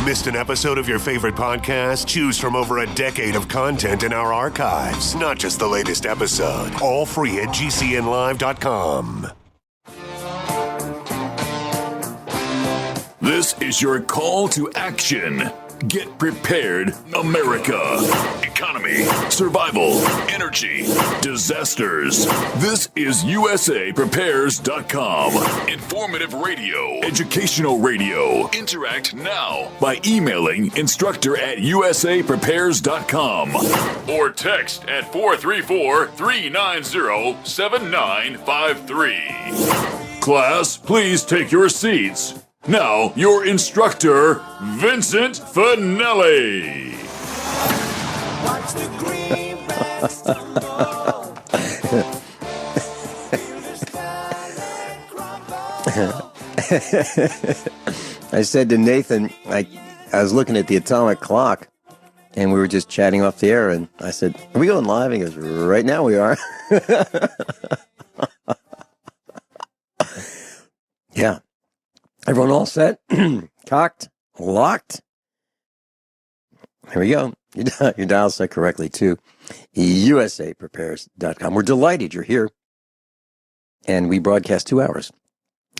Missed an episode of your favorite podcast? Choose from over a decade of content in our archives, not just the latest episode. All free at GCNlive.com. This is your call to action. Get prepared, America. Economy, survival, energy, disasters. This is USAPrepares.com. Informative radio, educational radio. Interact now by emailing instructor@USAPrepares.com or text at 434-390-7953. Class, please take your seats. Now, your instructor, Vincent Finelli. Watch the greenbacks tumble. I said to Nathan, I was looking at the atomic clock, and we were just chatting off the air, and I said, "Are we going live?" He goes, "Right now we are." Yeah. Everyone all set? Cocked? Locked? Here we go. Your dial set correctly, too. USAPrepares.com. We're delighted you're here. And we broadcast 2 hours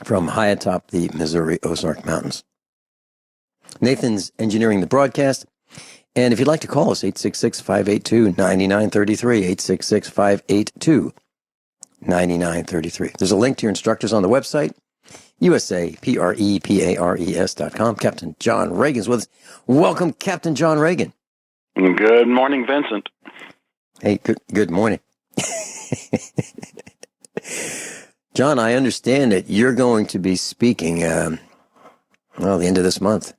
from high atop the Missouri Ozark Mountains. Nathan's engineering the broadcast. And if you'd like to call us, 866-582-9933, 866-582-9933. There's a link to your instructors on the website. USAPREPARES.com. Captain John Ragan's with us. Welcome, Captain John Ragan. Good morning, Vincent. Hey, good morning. John, I understand that you're going to be speaking, the end of this month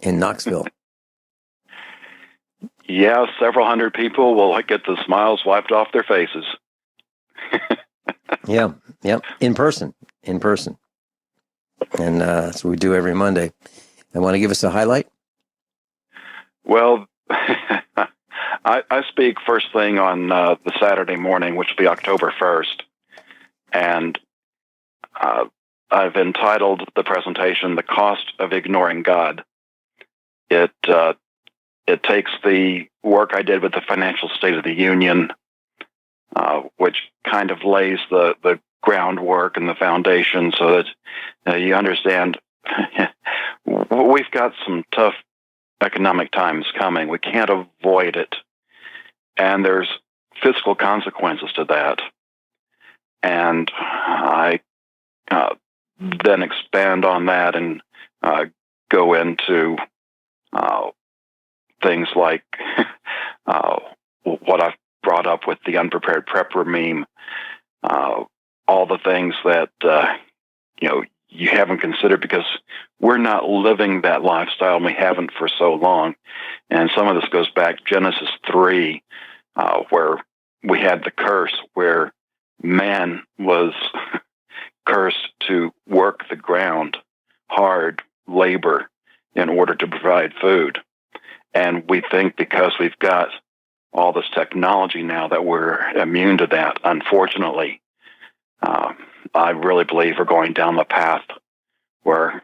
in Knoxville. Yeah, several hundred people will get the smiles wiped off their faces. Yeah, in person. And that's what we do every Monday. I want to give us a highlight? Well, I speak first thing on the Saturday morning, which will be October 1st. And I've entitled the presentation, "The Cost of Ignoring God." It takes the work I did with the Financial State of the Union, which kind of lays the groundwork and the foundation so that you understand we've got some tough economic times coming. We can't avoid it. And there's fiscal consequences to that. And I then expand on that and go into things like what I've brought up with the unprepared prepper meme, all the things that you haven't considered because we're not living that lifestyle, and we haven't for so long. And some of this goes back to Genesis 3, where we had the curse, where man was cursed to work the ground, hard labor, in order to provide food. And we think because we've got all this technology now that we're immune to that. Unfortunately, I really believe we're going down the path where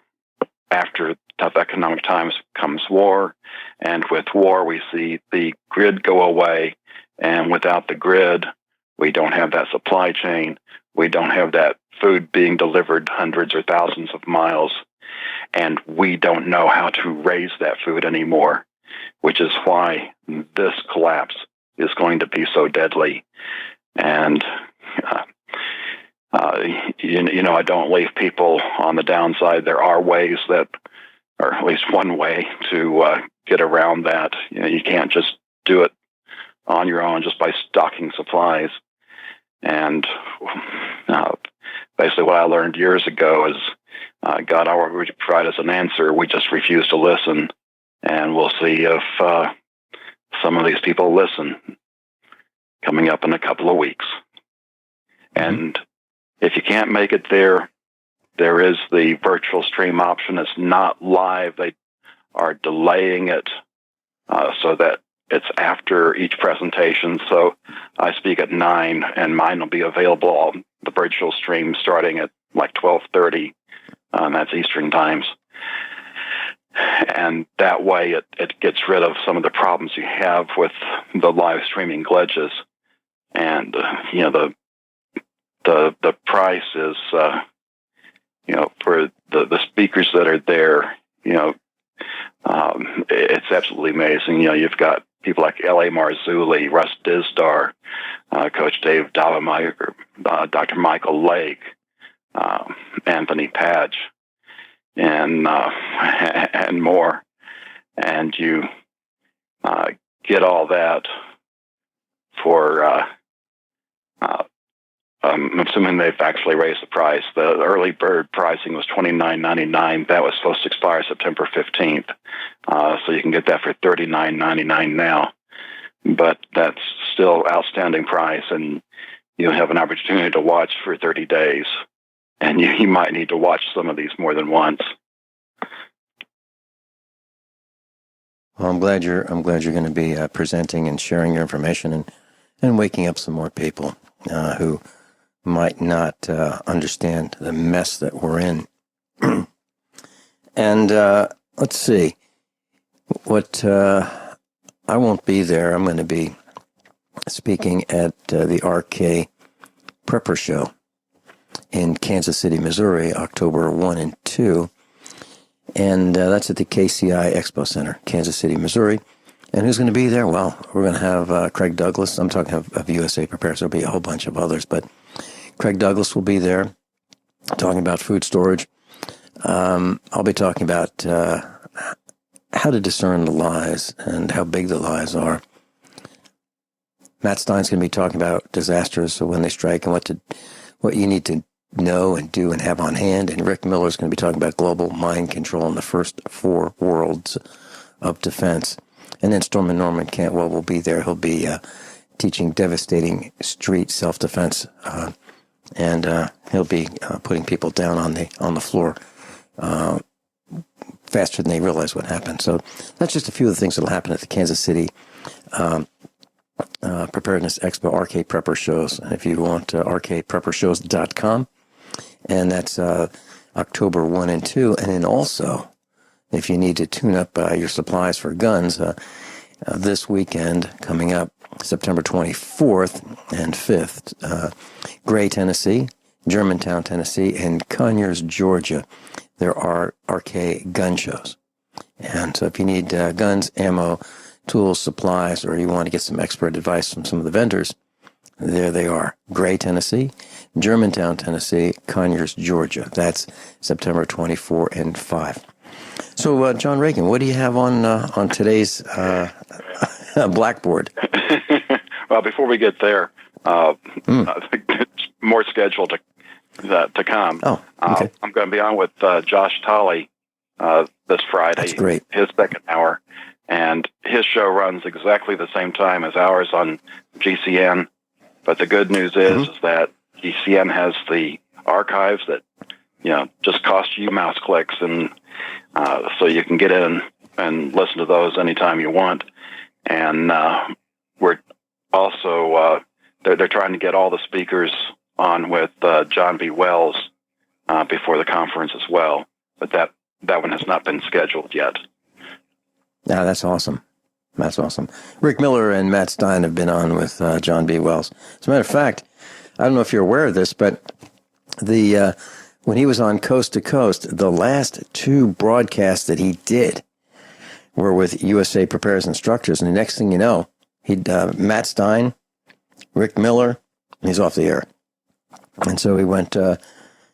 after tough economic times comes war, and with war we see the grid go away, and without the grid we don't have that supply chain, we don't have that food being delivered hundreds or thousands of miles, and we don't know how to raise that food anymore, which is why this collapse is going to be so deadly. And I don't leave people on the downside. There are ways that, or at least one way to get around that. You can't just do it on your own just by stocking supplies. And basically what I learned years ago is God already provided us an answer. We just refuse to listen. And we'll see if some of these people listen coming up in a couple of weeks. And if you can't make it there, there is the virtual stream option. It's not live. They are delaying it so that it's after each presentation. So I speak at 9, and mine will be available on the virtual stream starting at like 12:30. That's Eastern times. and that way it gets rid of some of the problems you have with the live streaming glitches. And the price is for the speakers that are there, it's absolutely amazing. You've got people like L.A. Marzulli, Russ Dizdar, Coach Dave Davameyer, Dr. Michael Lake, Anthony Padge, and more. And you get all that for, I'm assuming they've actually raised the price. The early bird pricing was $29.99. That was supposed to expire September 15th. So you can get that for $39.99 now. But that's still outstanding price, and you'll have an opportunity to watch for 30 days. And you might need to watch some of these more than once. Well, I'm glad you're going to be presenting and sharing your information and waking up some more people who might not understand the mess that we're in. And let's see. What I won't be there. I'm going to be speaking at the RK Prepper Show in Kansas City, Missouri, October 1 and 2. And that's at the KCI Expo Center, Kansas City, Missouri. And who's going to be there? Well, we're going to have Craig Douglas. I'm talking of USA Prepares. There'll be a whole bunch of others, but Craig Douglas will be there talking about food storage. I'll be talking about how to discern the lies and how big the lies are. Matt Stein's going to be talking about disasters, so when they strike, and what you need to know and do and have on hand. And Rick Miller's going to be talking about global mind control in the first 4 worlds of defense. And then Stormin' Norman Cantwell will be there. He'll be teaching devastating street self-defense, and he'll be putting people down on the floor faster than they realize what happened. So that's just a few of the things that will happen at the Kansas City Preparedness Expo RK Prepper Shows. And if you want, rkpreppershows.com. And that's October 1 and 2. And then also, if you need to tune up your supplies for guns, this weekend coming up, September 24th and 5th, Gray, Tennessee, Germantown, Tennessee, and Conyers, Georgia, there are RK gun shows. And so if you need guns, ammo, tools, supplies, or you want to get some expert advice from some of the vendors, there they are. Gray, Tennessee, Germantown, Tennessee, Conyers, Georgia. That's September 24 and 5. So, John Ragan, what do you have on today's blackboard? Well, before we get there, I think it's more scheduled to come. Oh, okay. I'm going to be on with Josh Tolley this Friday. That's great. His second hour. And his show runs exactly the same time as ours on GCN. But the good news is that GCN has the archives that, just cost you mouse clicks. And so you can get in and listen to those anytime you want. And we're also, they're trying to get all the speakers on with John B. Wells before the conference as well. But that one has not been scheduled yet. Yeah, that's awesome. That's awesome. Rick Miller and Matt Stein have been on with John B. Wells. As a matter of fact, I don't know if you're aware of this, but when he was on Coast to Coast, the last 2 broadcasts that he did were with USA Prepares Instructors. And the next thing you know, Matt Stein, Rick Miller, he's off the air. And so he went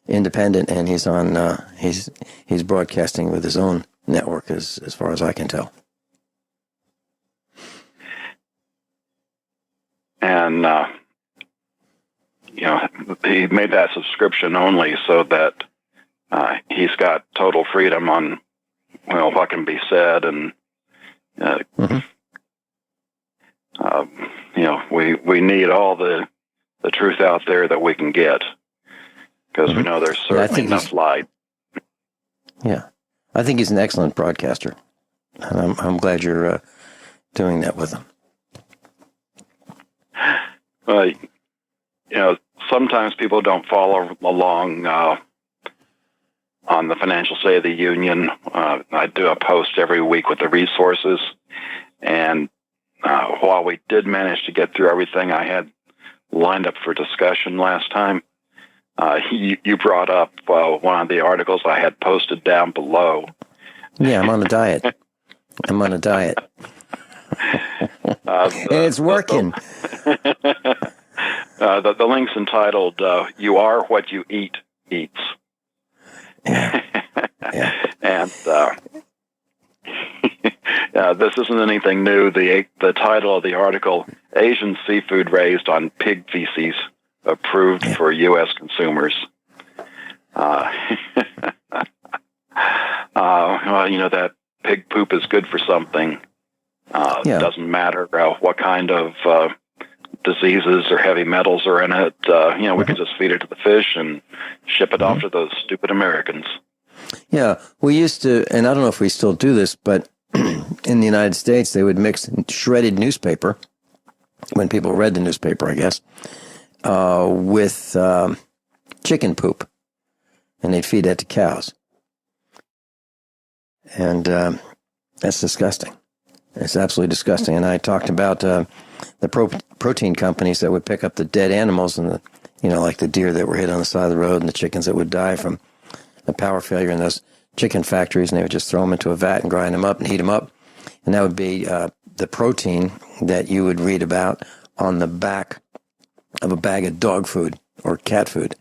independent, and he's on. He's broadcasting with his own network, as far as I can tell. And he made that subscription only so that he's got total freedom on what can be said, and we need all the truth out there that we can get, because we know there's certainly enough light. Yeah, I think he's an excellent broadcaster, and I'm glad you're doing that with him. Sometimes people don't follow along on the Financial State of the Union. I do a post every week with the resources. And while we did manage to get through everything I had lined up for discussion last time, you brought up one of the articles I had posted down below. Yeah, I'm on a diet. I'm on a diet. And it's working. The link's entitled, You Are What You Eat Eats. Yeah. Yeah. And this isn't anything new. The title of the article, Asian Seafood Raised on Pig Feces Approved for U.S. Consumers. Well, that pig poop is good for something. Doesn't matter what kind of diseases or heavy metals are in it. We could just feed it to the fish and ship it off to those stupid Americans. Yeah, we used to, and I don't know if we still do this, but in the United States, they would mix shredded newspaper, when people read the newspaper, I guess, with chicken poop, and they'd feed that to cows. And that's disgusting. It's absolutely disgusting. And I talked about the protein companies that would pick up the dead animals and like the deer that were hit on the side of the road and the chickens that would die from the power failure in those chicken factories, and they would just throw them into a vat and grind them up and heat them up. And that would be the protein that you would read about on the back of a bag of dog food or cat food.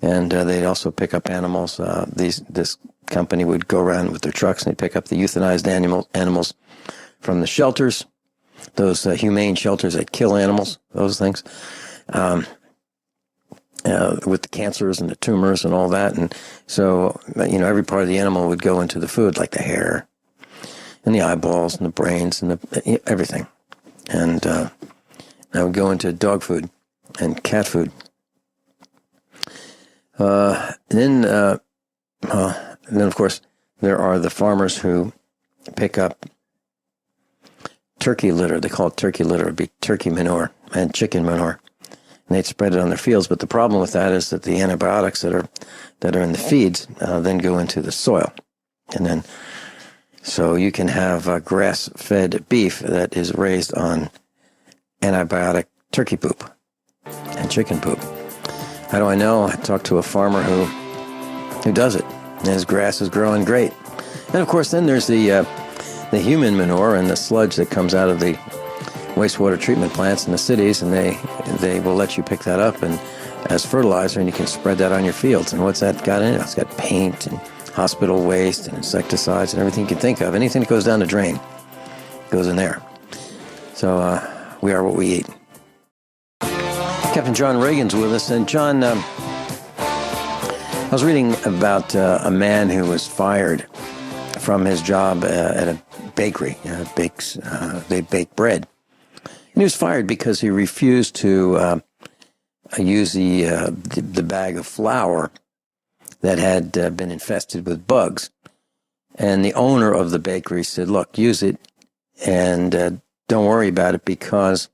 And they'd also pick up animals. This company would go around with their trucks and they'd pick up the euthanized animals from the shelters, those humane shelters that kill animals, those things, with the cancers and the tumors and all that. And so, every part of the animal would go into the food, like the hair and the eyeballs and the brains and everything. And that would go into dog food and cat food. Then, of course, there are the farmers who pick up turkey litter. They call it turkey litter. It'd be turkey manure and chicken manure. And they'd spread it on their fields. But the problem with that is that the antibiotics that are in the feeds then go into the soil. And then, so you can have grass-fed beef that is raised on antibiotic turkey poop and chicken poop. How do I know? I talked to a farmer who does it. And his grass is growing great. And of course, then there's the human manure and the sludge that comes out of the wastewater treatment plants in the cities, and they will let you pick that up and as fertilizer, and you can spread that on your fields. And what's that got in it? It's got paint and hospital waste and insecticides and everything you can think of. Anything that goes down the drain goes in there. So we are what we eat. Captain John Ragan's with us. And John, I was reading about a man who was fired from his job at a bakery. They bake bread. And he was fired because he refused to use the bag of flour that had been infested with bugs. And the owner of the bakery said, look, use it and don't worry about it because,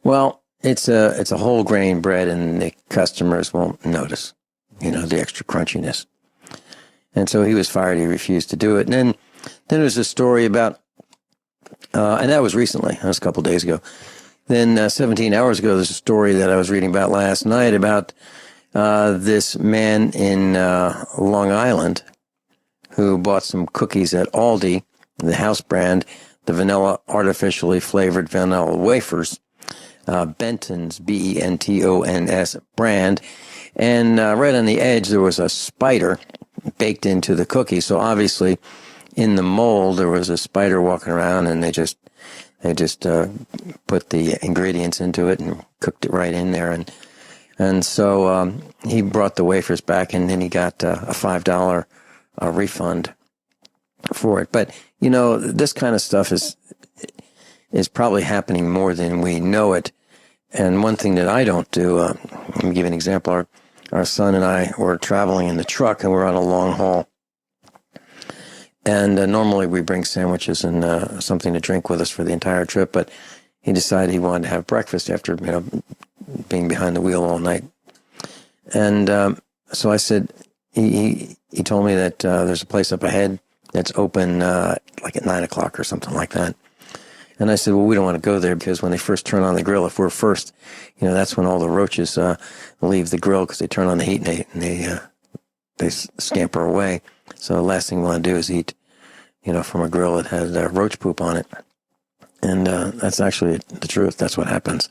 well, it's a whole grain bread and the customers won't notice, the extra crunchiness. And so he was fired. He refused to do it. And then there's a story about, and that was recently, that was a couple of days ago. Then 17 hours ago, there's a story that I was reading about last night about this man in Long Island who bought some cookies at Aldi, the house brand, the vanilla artificially flavored vanilla wafers, Benton's, Bentons brand. And right on the edge, there was a spider baked into the cookie. So obviously, in the mold, there was a spider walking around, and they just put the ingredients into it and cooked it right in there. And so he brought the wafers back, and then he got a $5 refund for it. But this kind of stuff is probably happening more than we know it. And one thing that I don't do, let me give you an example. Our son and I were traveling in the truck, and we're on a long haul. And normally we bring sandwiches and something to drink with us for the entire trip, but he decided he wanted to have breakfast after being behind the wheel all night. And so I said, he told me that there's a place up ahead that's open like at 9 o'clock or something like that. And I said, well, we don't want to go there because when they first turn on the grill, if we're first, that's when all the roaches leave the grill because they turn on the heat and they scamper away. So the last thing we want to do is eat, from a grill that has roach poop on it. And that's actually the truth. That's what happens.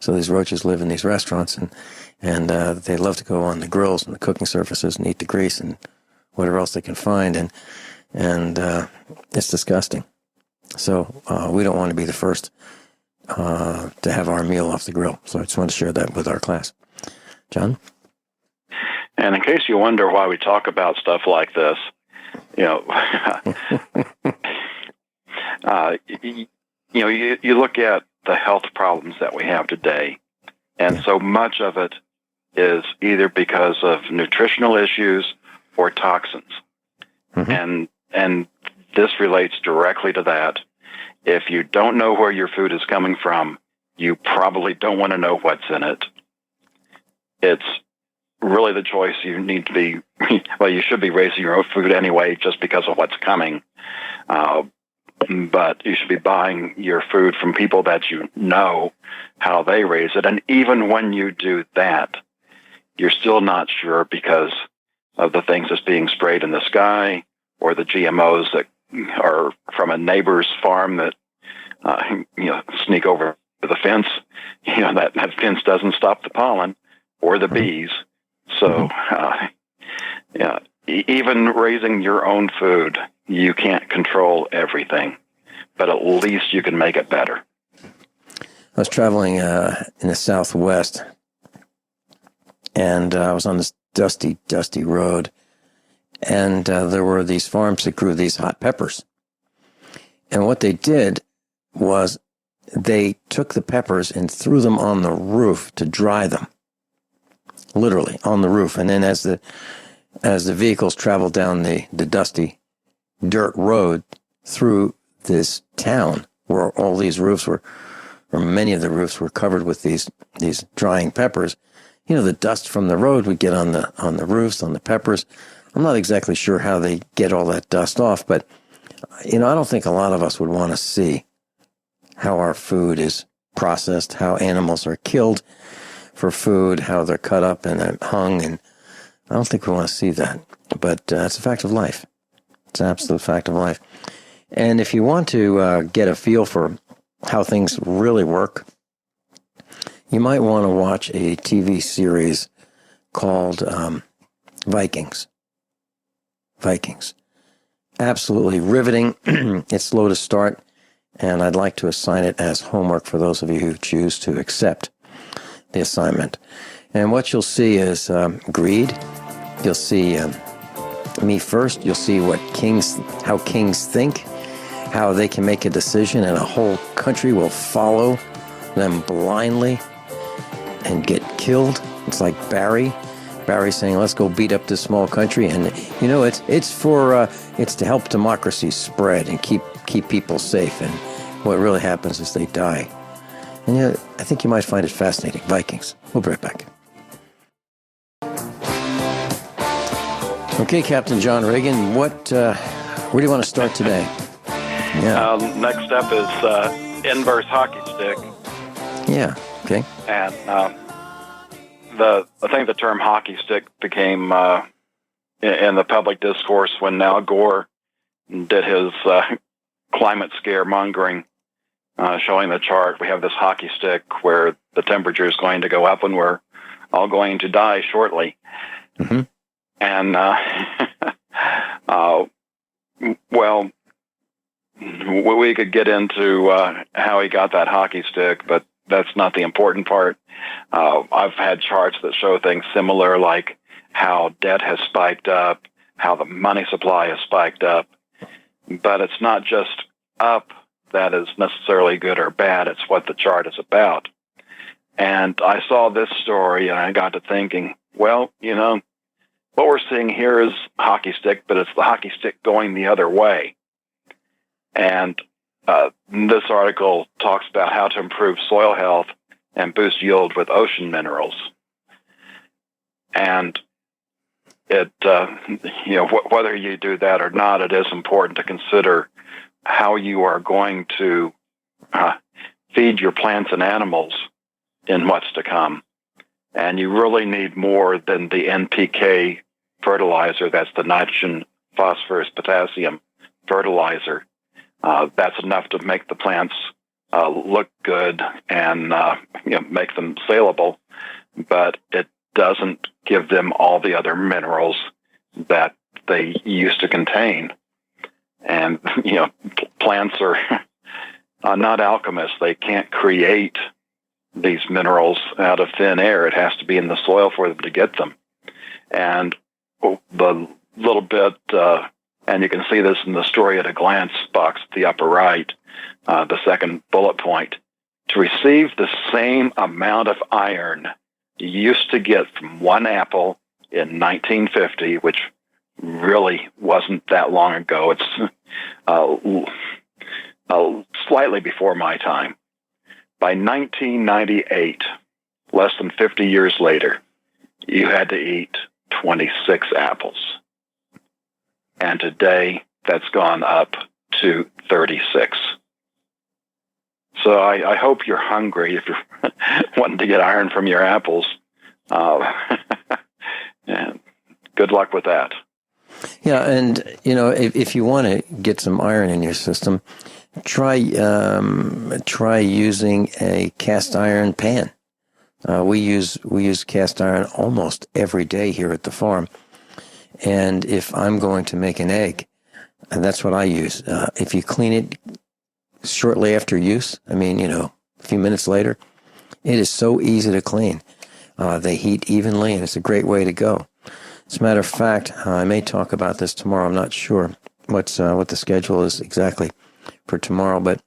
So these roaches live in these restaurants, and they love to go on the grills and the cooking surfaces and eat the grease and whatever else they can find, and it's disgusting. So we don't want to be the first to have our meal off the grill. So I just want to share that with our class. John? And in case you wonder why we talk about stuff like this, you look at the health problems that we have today, and so much of it is either because of nutritional issues or toxins. Mm-hmm. And this relates directly to that. If you don't know where your food is coming from, you probably don't want to know what's in it. It's really the choice you need to be, well, you should be raising your own food anyway just because of what's coming. But you should be buying your food from people that you know how they raise it. And even when you do that, you're still not sure because of the things that's being sprayed in the sky or the GMOs that are from a neighbor's farm that, sneak over the fence. That fence doesn't stop the pollen or the bees. So, even raising your own food, you can't control everything, but at least you can make it better. I was traveling in the Southwest, and I was on this dusty road, and there were these farms that grew these hot peppers. And what they did was they took the peppers and threw them on the roof to dry them, literally on the roof. And then as the vehicles traveled down the dusty dirt road through this town where all these roofs were, or many of the roofs were covered with these drying peppers, the dust from the road would get on the roofs, on the peppers. I'm not exactly sure how they get all that dust off, but I don't think a lot of us would want to see how our food is processed, how animals are killed for food, how they're cut up and hung, and I don't think we want to see that. But it's a fact of life. It's an absolute fact of life. And if you want to get a feel for how things really work, you might want to watch a TV series called Vikings. Absolutely riveting. It's slow to start, and I'd like to assign it as homework for those of you who choose to accept the assignment. And what you'll see is greed. You'll see me first. You'll see how kings think, how they can make a decision and a whole country will follow them blindly and get killed. It's like Barry saying, let's go beat up this small country. And, it's to help democracy spread and keep people safe. And what really happens is they die. And I think you might find it fascinating. Vikings. We'll be right back. Okay, Captain John Ragan, where do you want to start today? Yeah. Next up is inverse hockey stick. Yeah, okay. And I think the term hockey stick became in the public discourse when Al Gore did his climate scare mongering, showing the chart. We have this hockey stick where the temperature is going to go up and we're all going to die shortly. Mm-hmm. And, well, we could get into how he got that hockey stick, but that's not the important part. I've had charts that show things similar, like how debt has spiked up, how the money supply has spiked up. But it's not just up that is necessarily good or bad. It's what the chart is about. And I saw this story and I got to thinking, well, what we're seeing here is hockey stick, but it's the hockey stick going the other way. And this article talks about how to improve soil health and boost yield with ocean minerals. And whether you do that or not, it is important to consider how you are going to feed your plants and animals in what's to come. And you really need more than the NPK fertilizer. That's the nitrogen, phosphorus, potassium fertilizer. That's enough to make the plants look good and make them saleable, but it doesn't give them all the other minerals that they used to contain. And plants are not alchemists. They can't create these minerals out of thin air. It has to be in the soil for them to get them. And the little bit, and you can see this in the story at a glance box at the upper right, the second bullet point. To receive the same amount of iron you used to get from one apple in 1950, which really wasn't that long ago. It's slightly before my time. By 1998, less than 50 years later, you had to eat 26 apples. And today, that's gone up to 36. So I hope you're hungry if you're wanting to get iron from your apples. And good luck with that. Yeah, and if you want to get some iron in your system, try using a cast iron pan. We use cast iron almost every day here at the farm, and if I'm going to make an egg, and that's what I use. If you clean it shortly after use, a few minutes later, it is so easy to clean. They heat evenly, and it's a great way to go. As a matter of fact, I may talk about this tomorrow. I'm not sure what the schedule is exactly for tomorrow, but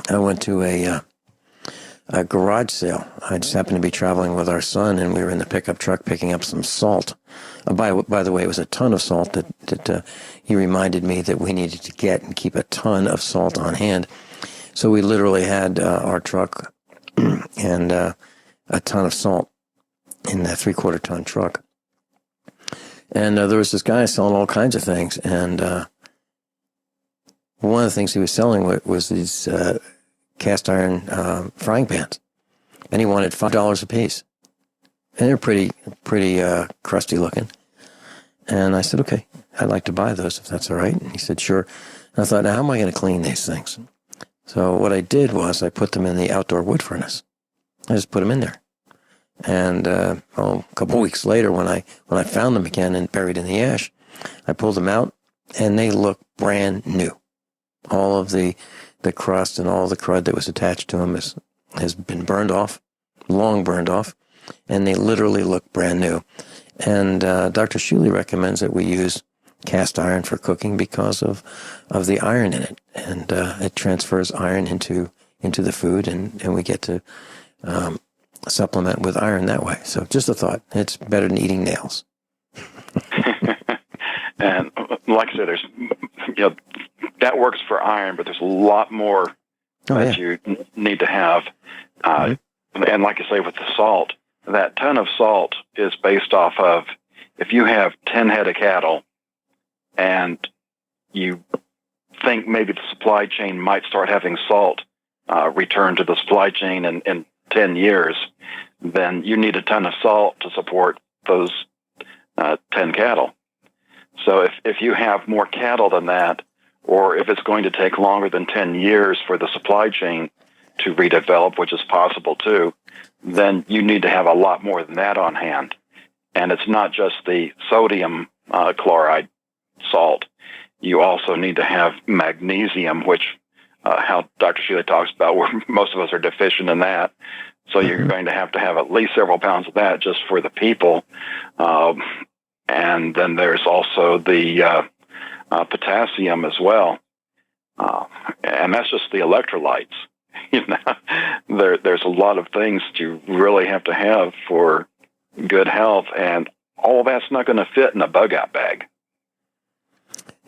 I went to a garage sale. I just happened to be traveling with our son, and we were in the pickup truck picking up some salt. By the way, it was a ton of salt that he reminded me that we needed to get and keep a ton of salt on hand. So we literally had our truck and a ton of salt in that 3/4 ton truck. And there was this guy selling all kinds of things, and one of the things he was selling was these cast iron frying pans, and he wanted $5 a piece, and they're pretty crusty looking. And I said, okay, I'd like to buy those if that's all right. And he said, sure. And I thought, now how am I going to clean these things? So what I did was I put them in the outdoor wood furnace. I just put them in there. And a couple of weeks later, when I found them again and buried in the ash, I pulled them out, and they look brand new. All of the crust and all the crud that was attached to them has been burned off, long burned off, and they literally look brand new. And Dr. Shealy recommends that we use cast iron for cooking because of the iron in it, and it transfers iron into the food, and we get to supplement with iron that way. So just a thought. It's better than eating nails. And like I said, there's that works for iron, but there's a lot more that you need to have. And like I say, with the salt, that ton of salt is based off of, if you have 10 head of cattle and you think maybe the supply chain might start having salt return to the supply chain in 10 years, then you need a ton of salt to support those 10 cattle. So if you have more cattle than that, or if it's going to take longer than 10 years for the supply chain to redevelop, which is possible too, then you need to have a lot more than that on hand. And it's not just the sodium chloride salt. You also need to have magnesium, which how Dr. Shealy talks about, where most of us are deficient in that. So you're going to have at least several pounds of that just for the people. And then there's also the potassium as well. And that's just the electrolytes. There's a lot of things that you really have to have for good health, and all that's not going to fit in a bug-out bag.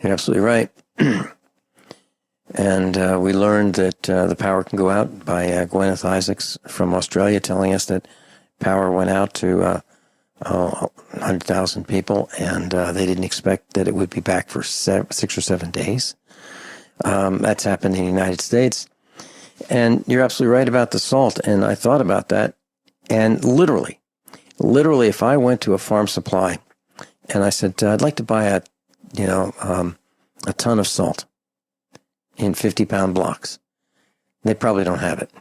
You're absolutely right. And we learned that the power can go out by Gwyneth Isaacs from Australia, telling us that power went out to 100,000 people, and they didn't expect that it would be back for 6 or 7 days. That's happened in the United States. And you're absolutely right about the salt. And I thought about that. And literally, if I went to a farm supply and I said, I'd like to buy a ton of salt in 50-pound blocks, they probably don't have it.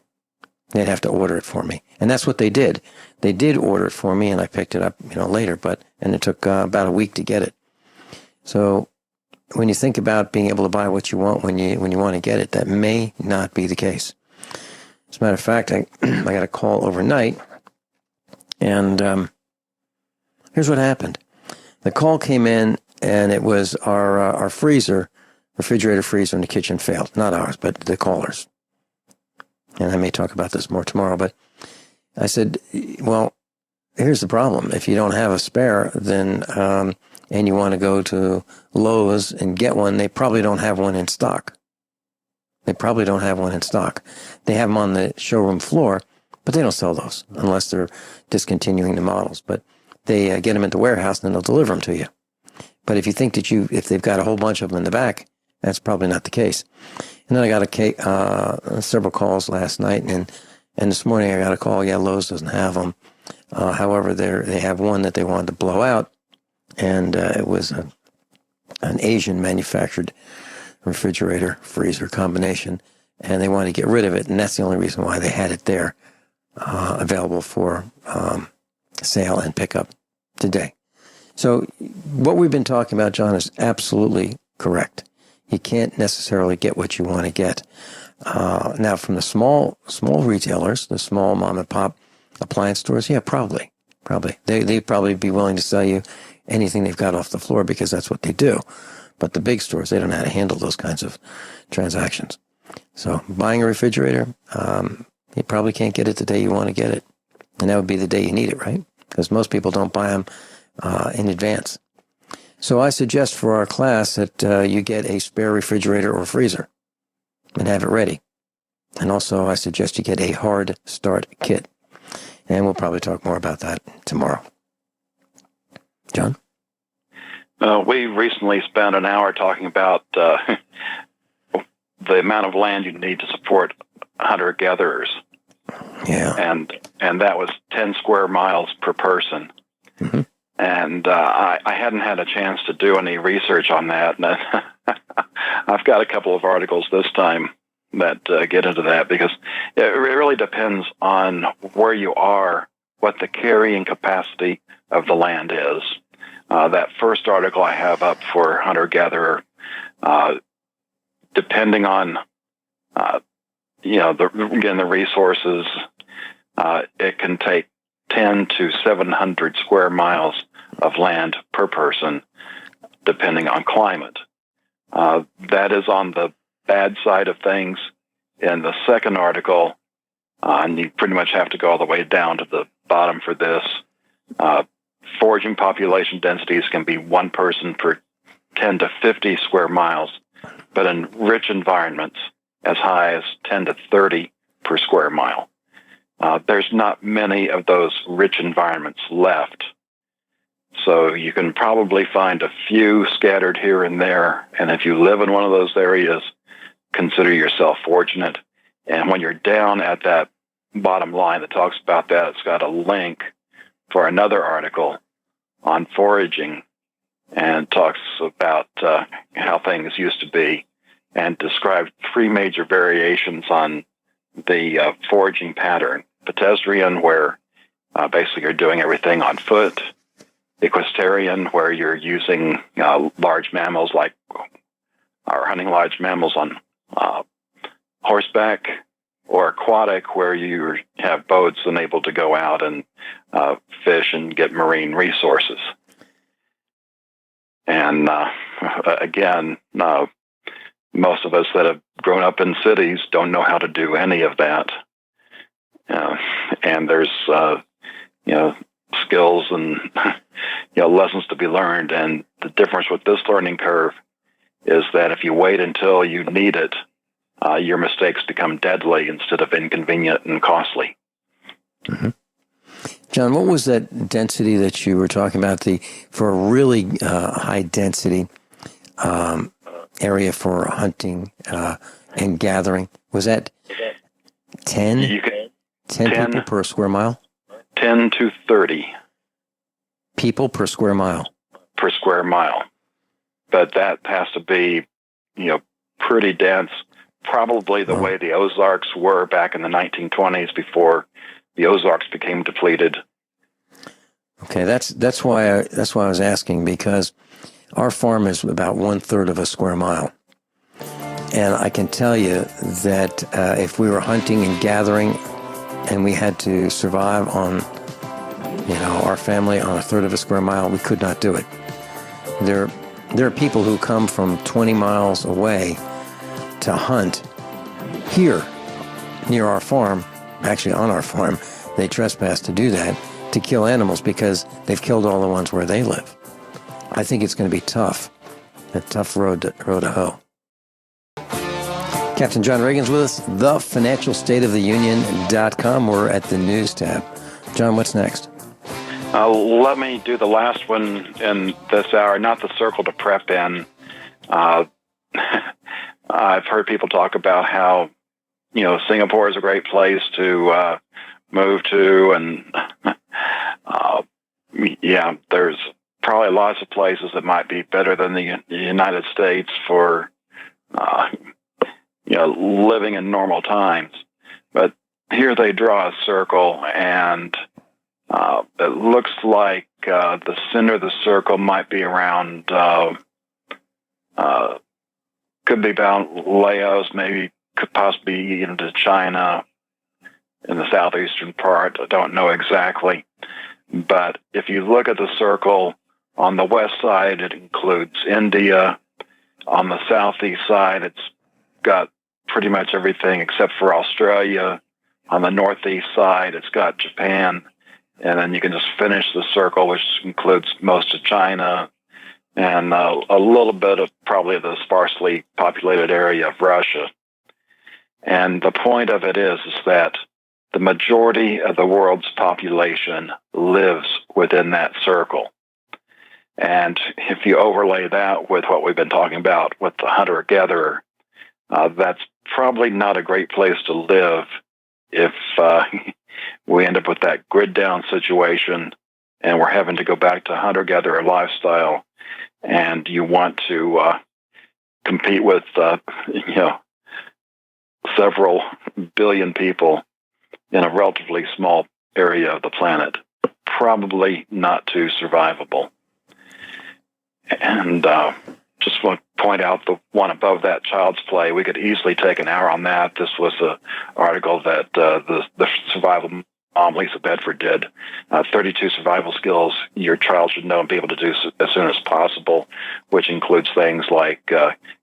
They'd have to order it for me. And that's what they did. They did order it for me, and I picked it up, later, and it took about a week to get it. So when you think about being able to buy what you want when you want to get it, that may not be the case. As a matter of fact, I got a call overnight, and here's what happened. The call came in, and it was our refrigerator freezer in the kitchen failed. Not ours, but the callers. And I may talk about this more tomorrow, but I said, well, here's the problem. If you don't have a spare, then and you want to go to Lowe's and get one, they probably don't have one in stock. They have them on the showroom floor, but they don't sell those unless they're discontinuing the models. But they get them at the warehouse and then they'll deliver them to you. But if you think that if they've got a whole bunch of them in the back, that's probably not the case. And then I got several calls last night, and this morning I got a call. Yeah, Lowe's doesn't have them. However, they have one that they wanted to blow out, and it was an Asian manufactured refrigerator freezer combination, and they wanted to get rid of it, and that's the only reason why they had it there available for sale and pickup today. So what we've been talking about, John, is absolutely correct. You can't necessarily get what you want to get. Now, from the small retailers, the small mom and pop appliance stores, yeah, probably. They'd probably be willing to sell you anything they've got off the floor because that's what they do. But the big stores, they don't know how to handle those kinds of transactions. So buying a refrigerator, you probably can't get it the day you want to get it. And that would be the day you need it, right? Because most people don't buy them in advance. So I suggest for our class that you get a spare refrigerator or freezer and have it ready. And also I suggest you get a hard start kit. And we'll probably talk more about that tomorrow. John? We recently spent an hour talking about the amount of land you need to support hunter-gatherers. Yeah. And that was 10 square miles per person. Mm-hmm. And I hadn't had a chance to do any research on that. And I've got a couple of articles this time that get into that because it really depends on where you are, what the carrying capacity of the land is. That first article I have up for hunter-gatherer, depending on, the resources, it can take 10 to 700 square miles of land per person, depending on climate. That is on the bad side of things. In the second article, and you pretty much have to go all the way down to the bottom for this, foraging population densities can be one person per 10 to 50 square miles, but in rich environments, as high as 10 to 30 per square mile. There's not many of those rich environments left. So you can probably find a few scattered here and there. And if you live in one of those areas, consider yourself fortunate. And when you're down at that bottom line that talks about that, it's got a link for another article on foraging and talks about how things used to be and described three major variations on the foraging pattern. Pedestrian, where basically you're doing everything on foot. Equestrian, where you're using large mammals or hunting large mammals on horseback. Or aquatic, where you have boats and able to go out and fish and get marine resources. And again, most of us that have grown up in cities don't know how to do any of that. And there's, skills and, lessons to be learned. And the difference with this learning curve is that if you wait until you need it, your mistakes become deadly instead of inconvenient and costly. Mm-hmm. John, what was that density that you were talking about? For a really high density area for hunting and gathering, was that 10? 10 people per square mile? 10 to 30 people per square mile. Per square mile. But that has to be, pretty dense. Probably the way the Ozarks were back in the 1920s before the Ozarks became depleted. Okay, that's why I was asking, because our farm is about 1/3 of a square mile, and I can tell you that if we were hunting and gathering, and we had to survive on, our family on 1/3 of a square mile, we could not do it. There are people who come from 20 miles away to hunt here near our farm, actually on our farm. They trespass to do that, to kill animals because they've killed all the ones where they live. I think it's going to be tough, a tough road to hoe. Captain John Ragan's with us, thefinancialstateoftheunion.com. We're at the news tab. John, what's next? Let me do the last one in this hour, not the circle to prep in. I've heard people talk about how, Singapore is a great place to move to, and there's probably lots of places that might be better than the United States for, living in normal times. But here they draw a circle, and it looks like the center of the circle might be around, could be about Laos, maybe could possibly be into China in the southeastern part. I don't know exactly. But if you look at the circle, on the west side, it includes India. On the southeast side, it's got pretty much everything except for Australia. On the northeast side, it's got Japan. And then you can just finish the circle, which includes most of China and a little bit of probably the sparsely populated area of Russia. And the point of it is that the majority of the world's population lives within that circle. And if you overlay that with what we've been talking about with the hunter-gatherer, that's probably not a great place to live if we end up with that grid-down situation and we're having to go back to hunter-gatherer lifestyle, and you want to compete with, several billion people in a relatively small area of the planet. Probably not too survivable. And just want to point out the one above that, Child's Play. We could easily take an hour on that. This was an article that the survival mom, Lisa Bedford, did. 32 survival skills your child should know and be able to do as soon as possible, which includes things like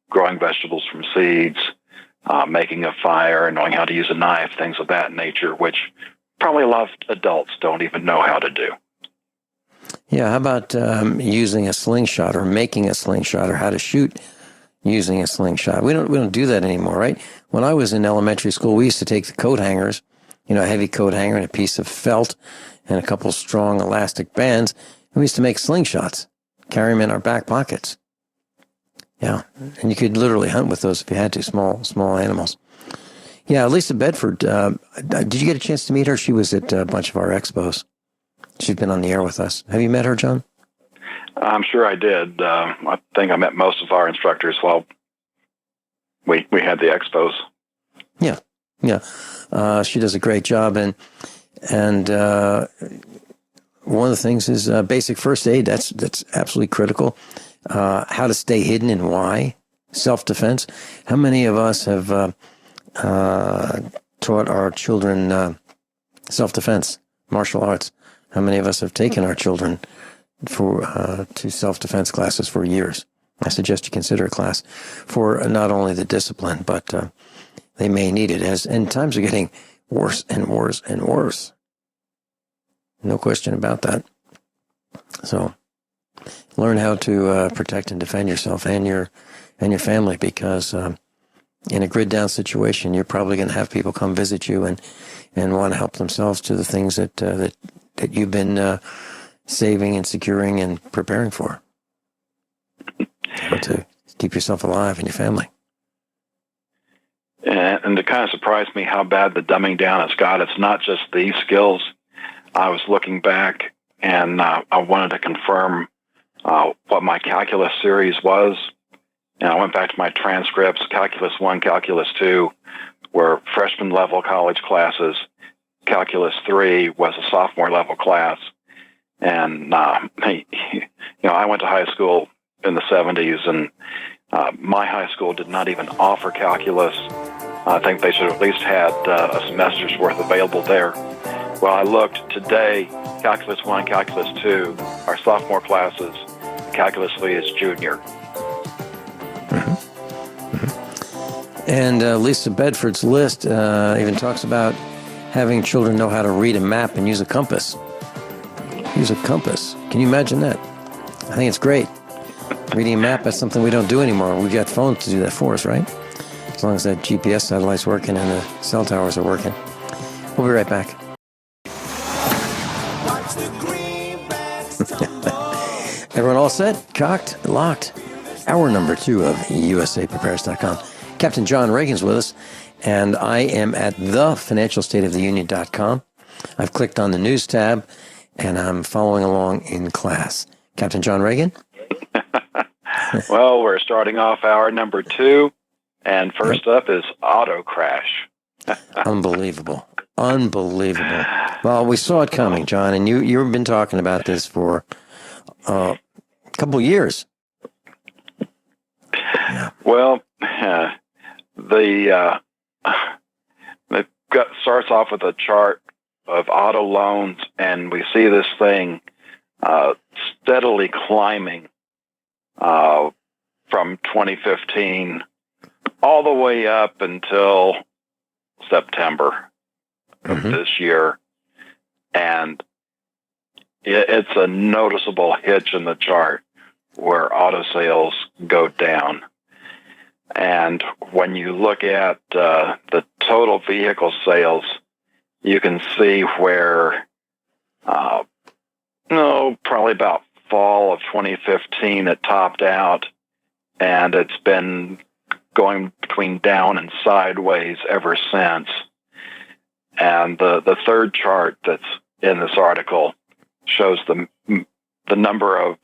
growing vegetables from seeds, making a fire, knowing how to use a knife, things of that nature, which probably a lot of adults don't even know how to do. Yeah, how about using a slingshot or making a slingshot, or how to shoot using a slingshot? We don't do that anymore, right? When I was in elementary school, we used to take the coat hangers, a heavy coat hanger and a piece of felt and a couple strong elastic bands, and we used to make slingshots, carry them in our back pockets. Yeah, and you could literally hunt with those if you had to, small animals. Yeah, Lisa Bedford, did you get a chance to meet her? She was at a bunch of our expos. She's been on the air with us. Have you met her, John? I'm sure I did. I think I met most of our instructors while we had the expos. Yeah. She does a great job, and one of the things is basic first aid. That's absolutely critical. How to stay hidden and why. Self-defense. How many of us have taught our children self-defense, martial arts? How many of us have taken our children to self-defense classes for years? I suggest you consider a class for not only the discipline, but they may need it, and times are getting worse and worse and worse. No question about that. So learn how to protect and defend yourself and your family, because in a grid-down situation, you're probably going to have people come visit you and want to help themselves to the things that that you've been saving and securing and preparing for to keep yourself alive and your family. And it kind of surprised me how bad the dumbing down has got. It's not just these skills. I was looking back, and I wanted to confirm what my calculus series was. And I went back to my transcripts. Calculus 1, Calculus 2 were freshman level college classes. Calculus 3 was a sophomore level class. And, I went to high school in the 70s, and my high school did not even offer calculus. I think they should have at least had a semester's worth available there. Well, I looked today, Calculus 1, Calculus 2 are sophomore classes. Calculus 3 is junior. Mm-hmm. Mm-hmm. And Lisa Bedford's list even talks about having children know how to read a map and use a compass. Use a compass. Can you imagine that? I think it's great. Reading a map, that's something we don't do anymore. We've got phones to do that for us, right? As long as that GPS satellite's working and the cell towers are working. We'll be right back. Everyone all set? Cocked? Locked? Hour number 2 of USAPrepares.com. Captain John Ragan's with us, and I am at thefinancialstateoftheunion.com. I've clicked on the news tab, and I'm following along in class. Captain John Ragan? Well, we're starting off hour number 2, and first up is auto crash. Unbelievable. Unbelievable. Well, we saw it coming, John, and you've been talking about this for a couple of years. Yeah. Well, it starts off with a chart of auto loans, and we see this thing steadily climbing from 2015 all the way up until September of this year. And it's a noticeable hitch in the chart where auto sales go down. And when you look at the total vehicle sales, you can see where, probably about fall of 2015, it topped out, and it's been going between down and sideways ever since. And the third chart that's in this article shows the number of,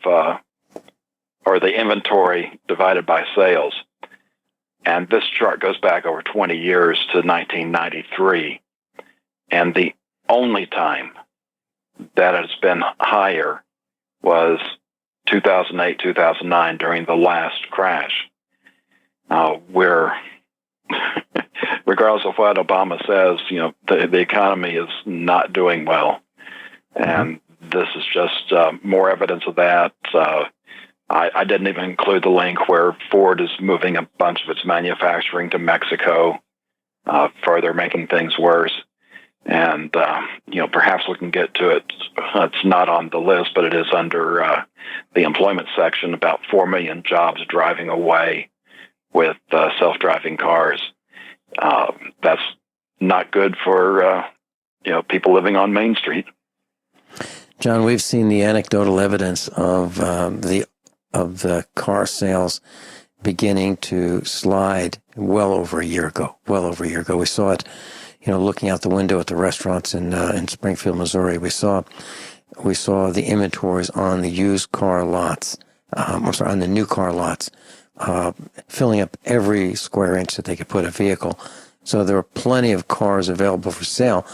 or the inventory divided by sales. And this chart goes back over 20 years to 1993. And the only time that it's been higher was 2008, 2009 during the last crash. Where, regardless of what Obama says, the economy is not doing well. And this is just more evidence of that. I didn't even include the link where Ford is moving a bunch of its manufacturing to Mexico, further making things worse. And, perhaps we can get to it. It's not on the list, but it is under the employment section, about 4 million jobs driving away with self-driving cars. That's not good for, people living on Main Street. John, we've seen the anecdotal evidence of the car sales beginning to slide well over a year ago. We saw it, looking out the window at the restaurants in Springfield, Missouri. We saw the inventories on the used car lots, on the new car lots, filling up every square inch that they could put a vehicle. So there were plenty of cars available for sale.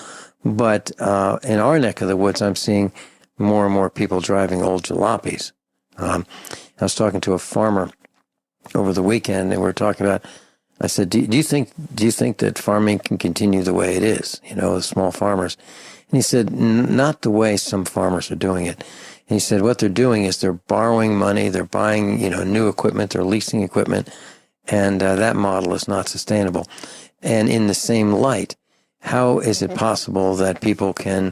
But in our neck of the woods, I'm seeing more and more people driving old jalopies. I was talking to a farmer over the weekend, and we were talking about, I said, do you think that farming can continue the way it is, the small farmers? And he said, not the way some farmers are doing it. And he said, what they're doing is they're borrowing money, they're buying, new equipment, they're leasing equipment, and that model is not sustainable. And in the same light, how is it possible that people can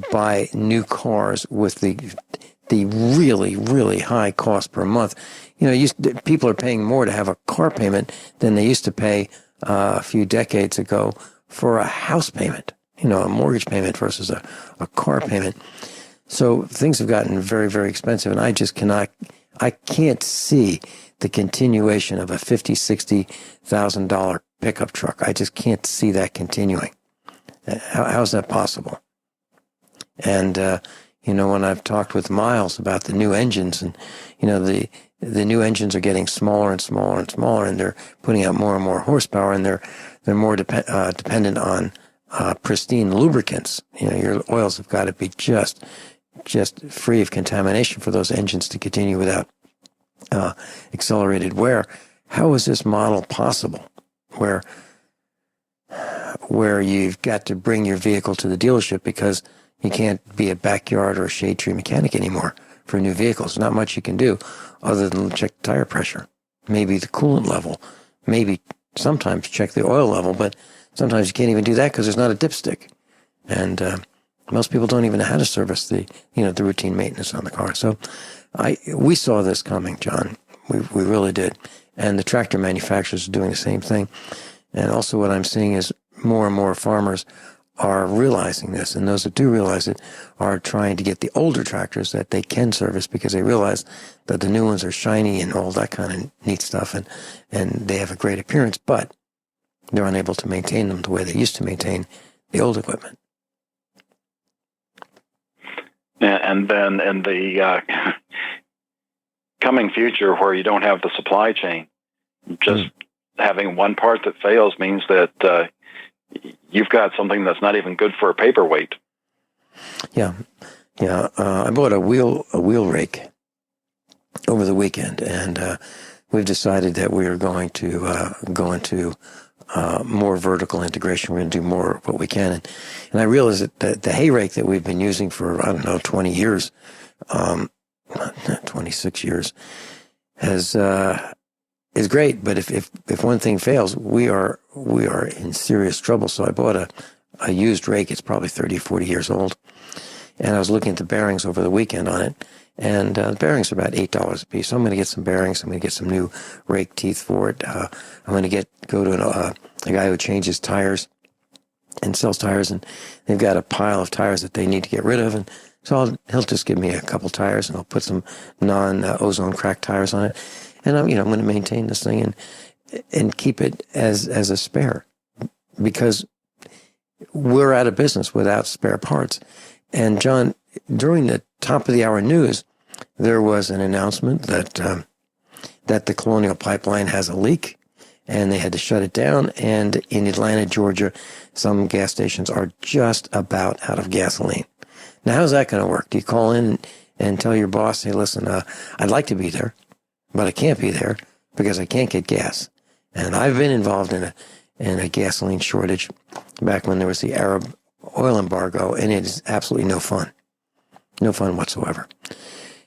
buy new cars with the really, really high cost per month? People are paying more to have a car payment than they used to pay a few decades ago for a house payment. a mortgage payment versus a car payment. So things have gotten very, very expensive, and I can't see the continuation of a $50,000-$60,000 pickup truck. I just can't see that continuing. How's that possible? And, when I've talked with Miles about the new engines, and, the new engines are getting smaller and smaller and smaller, and they're putting out more and more horsepower, and they're more dependent on pristine lubricants. Your oils have got to be just free of contamination for those engines to continue without accelerated wear. How is this model possible where you've got to bring your vehicle to the dealership because you can't be a backyard or a shade tree mechanic anymore for new vehicles? There's not much you can do other than check the tire pressure, maybe the coolant level, maybe sometimes check the oil level, but sometimes you can't even do that because there's not a dipstick. And most people don't even know how to service the routine maintenance on the car. So we saw this coming, John. We really did. And the tractor manufacturers are doing the same thing. And also what I'm seeing is more and more farmers are realizing this, and those that do realize it are trying to get the older tractors that they can service because they realize that the new ones are shiny and all that kind of neat stuff, and they have a great appearance, but they're unable to maintain them the way they used to maintain the old equipment. And then in the coming future where you don't have the supply chain, just having one part that fails means that you've got something that's not even good for a paperweight. Yeah. I bought a wheel rake over the weekend, and we've decided that we are going to go into more vertical integration. We're going to do more of what we can. And I realized that the hay rake that we've been using for, 20 years, 26 years, is great. But if one thing fails, we are in serious trouble. So I bought a used rake. It's probably 30, 40 years old. And I was looking at the bearings over the weekend on it. And the bearings are about $8 a piece. So I'm going to get some bearings. I'm going to get some new rake teeth for it. I'm going to go to a guy who changes tires and sells tires, and they've got a pile of tires that they need to get rid of. And so he'll just give me a couple tires, and I'll put some non-ozone cracked tires on it. And I'm going to maintain this thing and keep it as a spare, because we're out of business without spare parts. And John, during the top of the hour news, there was an announcement that the Colonial Pipeline has a leak, and they had to shut it down. And in Atlanta, Georgia, some gas stations are just about out of gasoline. Now, how's that going to work? Do you call in and tell your boss, hey, listen, I'd like to be there, but I can't be there because I can't get gas? And I've been involved in a gasoline shortage back when there was the Arab oil embargo, and it is absolutely no fun. No fun whatsoever.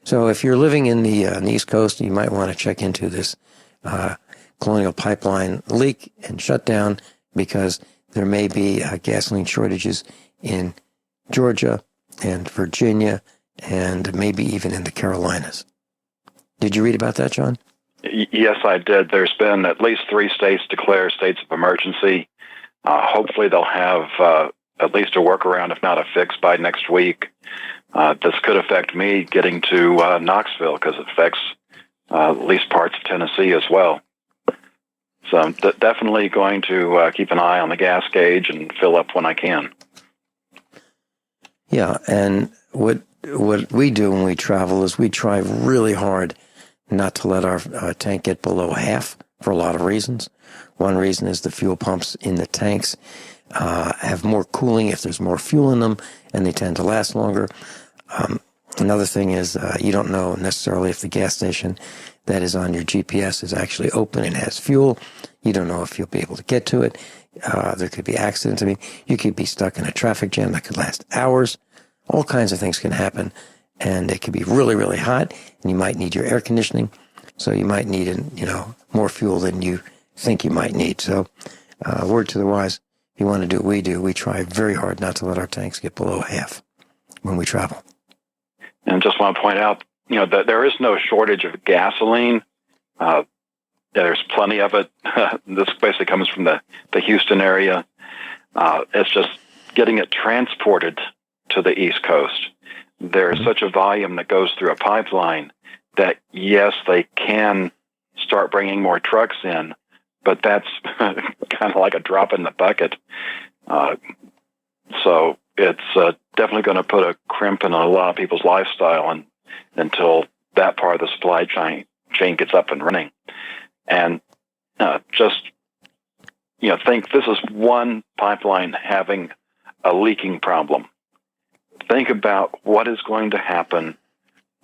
So if you're living in the East Coast, you might want to check into this Colonial Pipeline leak and shutdown, because there may be gasoline shortages in Georgia and Virginia and maybe even in the Carolinas. Did you read about that, John? Yes, I did. There's been at least 3 states declare states of emergency. Hopefully they'll have at least a workaround, if not a fix, by next week. This could affect me getting to Knoxville, because it affects at least parts of Tennessee as well. So I'm definitely going to keep an eye on the gas gauge and fill up when I can. Yeah, and what we do when we travel is we try really hard not to let our tank get below half for a lot of reasons. One reason is the fuel pumps in the tanks have more cooling if there's more fuel in them, and they tend to last longer. Another thing is you don't know necessarily if the gas station that is on your GPS is actually open and has fuel. You don't know if you'll be able to get to it. There could be accidents. I mean, you could be stuck in a traffic jam that could last hours. All kinds of things can happen, and it could be really, really hot, and you might need your air conditioning. So you might need, more fuel than you think you might need. So, word to the wise, if you want to do what we do, we try very hard not to let our tanks get below half when we travel. And just want to point out, that there is no shortage of gasoline. There's plenty of it. This basically comes from the Houston area. It's just getting it transported to the East Coast. There's such a volume that goes through a pipeline that, yes, they can start bringing more trucks in, but that's kind of like a drop in the bucket. So it's definitely going to put a crimp in a lot of people's lifestyle until that part of the supply chain gets up and running. And think this is one pipeline having a leaking problem. Think about what is going to happen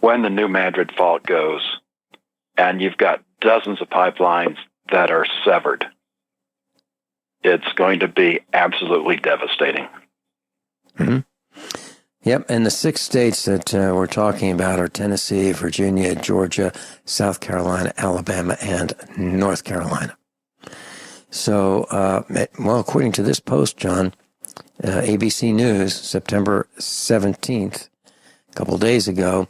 when the New Madrid Fault goes, and you've got dozens of pipelines that are severed. It's going to be absolutely devastating. Mm-hmm. Yep, and the 6 states that we're talking about are Tennessee, Virginia, Georgia, South Carolina, Alabama, and North Carolina. So, according to this post, John, ABC News, September 17th, a couple days ago,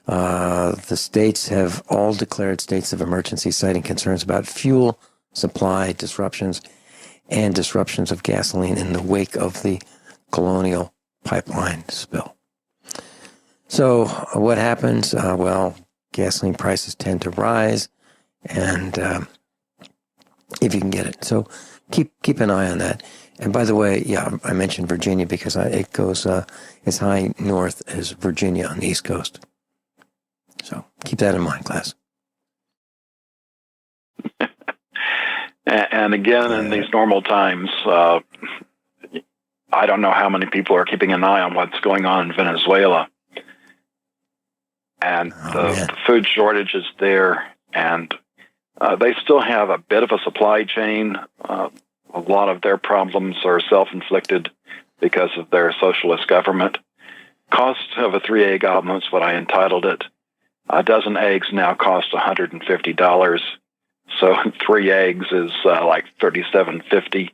the states have all declared states of emergency, citing concerns about fuel supply disruptions and disruptions of gasoline in the wake of the Colonial Pipeline spill. So what happens? Gasoline prices tend to rise, and if you can get it. So keep an eye on that. And by the way, I mentioned Virginia because it goes as high north as Virginia on the East Coast. So keep that in mind, class. And again, in these normal times, I don't know how many people are keeping an eye on what's going on in Venezuela. And the food shortage is there, and they still have a bit of a supply chain. A lot of their problems are self-inflicted because of their socialist government. Cost of a 3-egg omelet is what I entitled it. A dozen eggs now cost $150. So 3 eggs is like $37.50.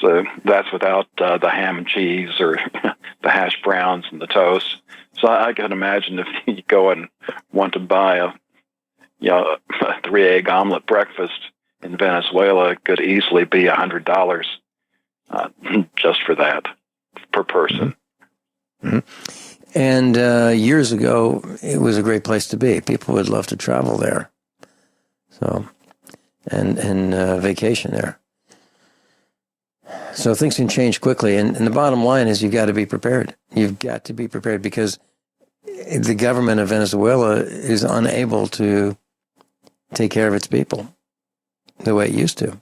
So that's without the ham and cheese or the hash browns and the toast. So I can imagine if you go and want to buy a 3-egg omelet breakfast in Venezuela, it could easily be $100 just for that per person. Mm-hmm. And years ago, it was a great place to be. People would love to travel there, so and vacation there. So things can change quickly, and the bottom line is you've got to be prepared. You've got to be prepared because the government of Venezuela is unable to take care of its people the way it used to.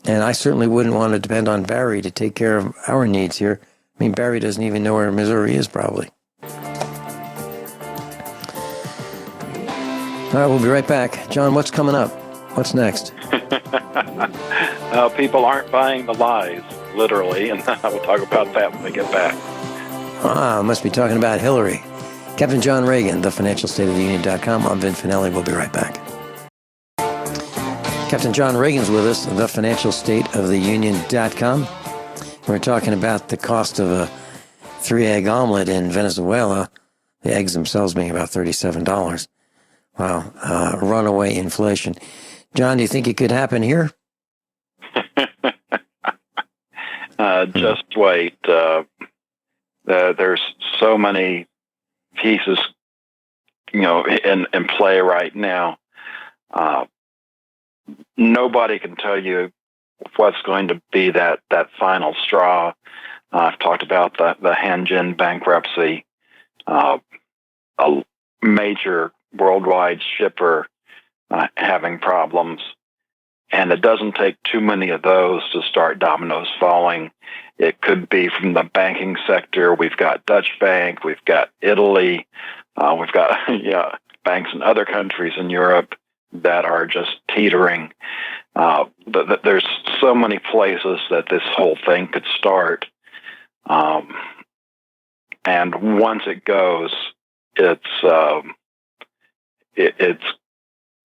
And I certainly wouldn't want to depend on Barry to take care of our needs here. I mean, Barry doesn't even know where Missouri is, probably. All right, we'll be right back. John, what's coming up? What's next? People aren't buying the lies, literally, and we'll talk about that when we get back. Must be talking about Hillary. Captain John Ragan, thefinancialstateoftheunion.com. I'm Vin Finelli. We'll be right back. Captain John Ragan's with us, thefinancialstateoftheunion.com. We're talking about the cost of a 3-egg omelet in Venezuela, the eggs themselves being about $37. Wow, runaway inflation. John, do you think it could happen here? Just wait. There's so many pieces, in play right now. Nobody can tell you what's going to be that final straw. I've talked about the Hanjin bankruptcy, a major worldwide shipper having problems. And it doesn't take too many of those to start dominoes falling. It could be from the banking sector. We've got Dutch Bank. We've got Italy. We've got banks in other countries in Europe that are just teetering. There's so many places that this whole thing could start. And once it goes, it's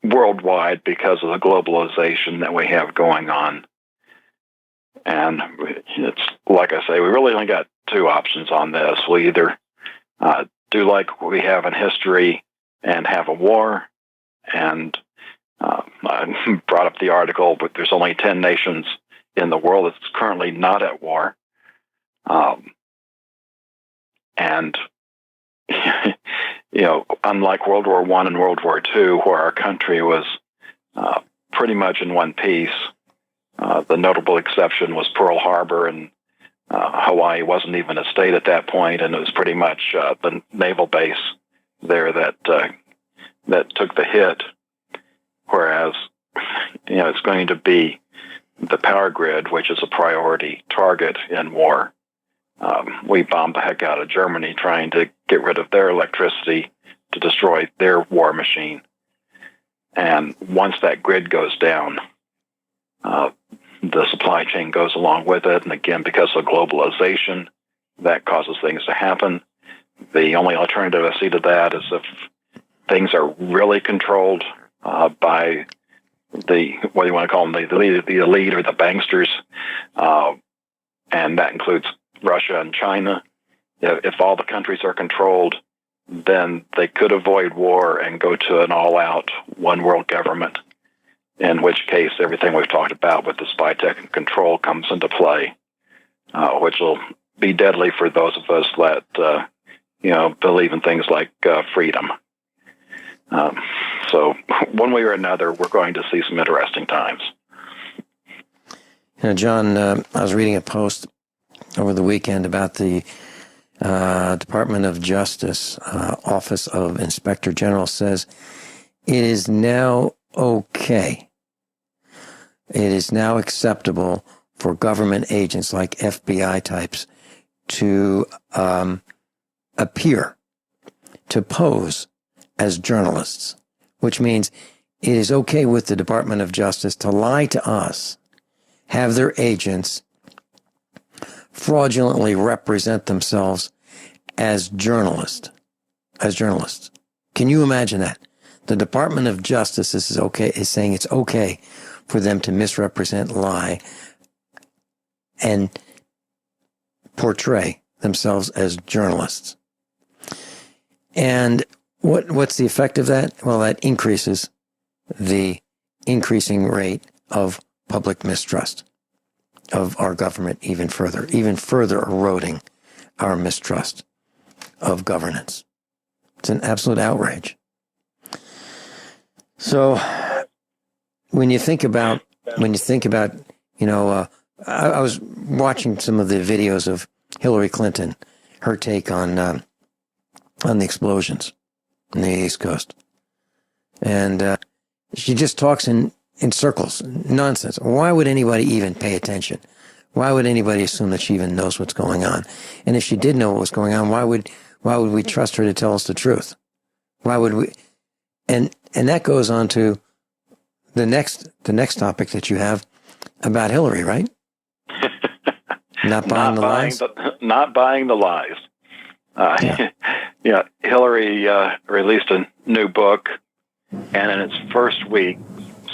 worldwide because of the globalization that we have going on. And it's like I say, we really only got 2 options on this. We either do like we have in history and have a war, and I brought up the article, but there's only 10 nations in the world that's currently not at war. And, unlike World War I and World War II, where our country was pretty much in one piece, the notable exception was Pearl Harbor, and Hawaii wasn't even a state at that point, and it was pretty much the naval base there that took the hit. Whereas, it's going to be the power grid, which is a priority target in war. We bombed the heck out of Germany trying to get rid of their electricity to destroy their war machine. And once that grid goes down, the supply chain goes along with it. And again, because of globalization, that causes things to happen. The only alternative I see to that is if things are really controlled by what do you want to call them, the elite or the banksters, and that includes Russia and China. If all the countries are controlled, then they could avoid war and go to an all-out one-world government, in which case everything we've talked about with the spy tech and control comes into play, which will be deadly for those of us that, believe in things like freedom. So one way or another, we're going to see some interesting times. John, I was reading a post over the weekend about the Department of Justice Office of Inspector General says it is now okay. It is now acceptable for government agents like FBI types to appear, to pose as journalists, which means it is okay with the Department of Justice to lie to us, have their agents fraudulently represent themselves as journalists. Can you imagine that? The Department of Justice is saying it's okay for them to misrepresent, lie, and portray themselves as journalists. And what's the effect of that? Well, that increases the increasing rate of public mistrust of our government even further eroding our mistrust of governance. It's an absolute outrage. So when you think about, I was watching some of the videos of Hillary Clinton, her take on the explosions on the East Coast. And she just talks in circles, nonsense. Why would anybody even pay attention? Why would anybody assume that she even knows what's going on? And if she did know what was going on, why would we trust her to tell us the truth? Why would we? And that goes on to the next topic that you have about Hillary, right? Not buying the lies. Not buying the lies. Hillary released a new book, and in its first week,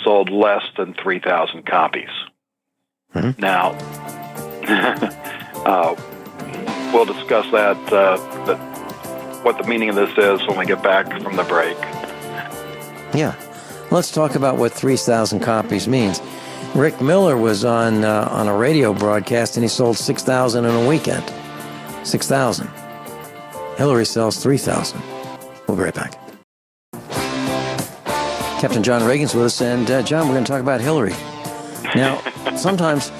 sold less than 3,000 copies. Mm-hmm. Now, we'll discuss that, what the meaning of this is when we get back from the break. Yeah. Let's talk about what 3,000 copies means. Rick Miller was on a radio broadcast, and he sold 6,000 in a weekend. 6,000. Hillary sells 3,000. We'll be right back. Captain John Ragan's with us, and John, we're going to talk about Hillary. Now, sometimes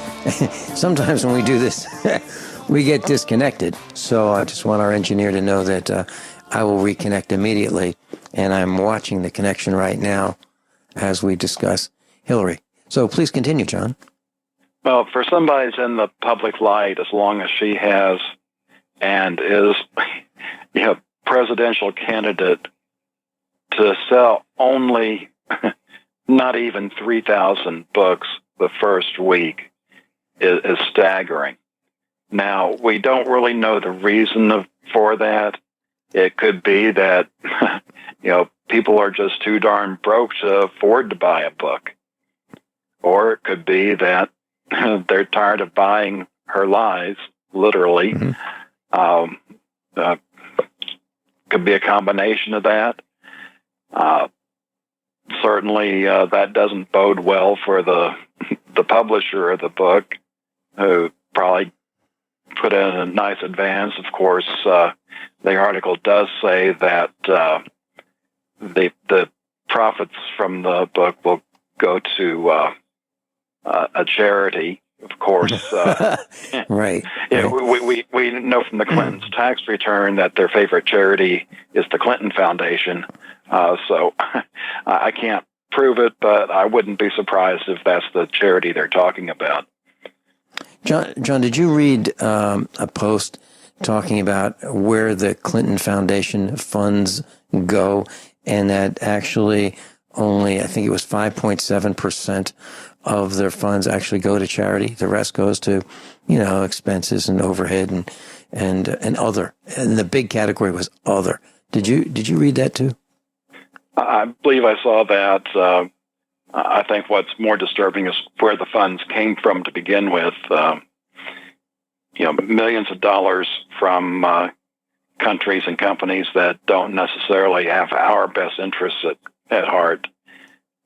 when we do this, we get disconnected. So I just want our engineer to know that I will reconnect immediately, and I'm watching the connection right now as we discuss Hillary. So please continue, John. Well, for somebody who's in the public light, as long as she has and is presidential candidate, to sell only not even 3,000 books the first week is staggering. Now, we don't really know the reason for that. It could be that, people are just too darn broke to afford to buy a book. Or it could be that they're tired of buying her lies, literally. Mm-hmm. Could be a combination of that. Certainly, that doesn't bode well for the the publisher of the book, who probably put in a nice advance. Of course, the article does say that the profits from the book will go to a charity. Of course, right. Yeah, we know from the Clintons' tax return that their favorite charity is the Clinton Foundation. So I can't prove it, but I wouldn't be surprised if that's the charity they're talking about. John, did you read a post talking about where the Clinton Foundation funds go, and that actually only, I think it was 5.7% of their funds actually go to charity. The rest goes to, expenses and overhead and other. And the big category was other. Did you read that too? I believe I saw that. I think what's more disturbing is where the funds came from to begin with. Millions of dollars from countries and companies that don't necessarily have our best interests at heart.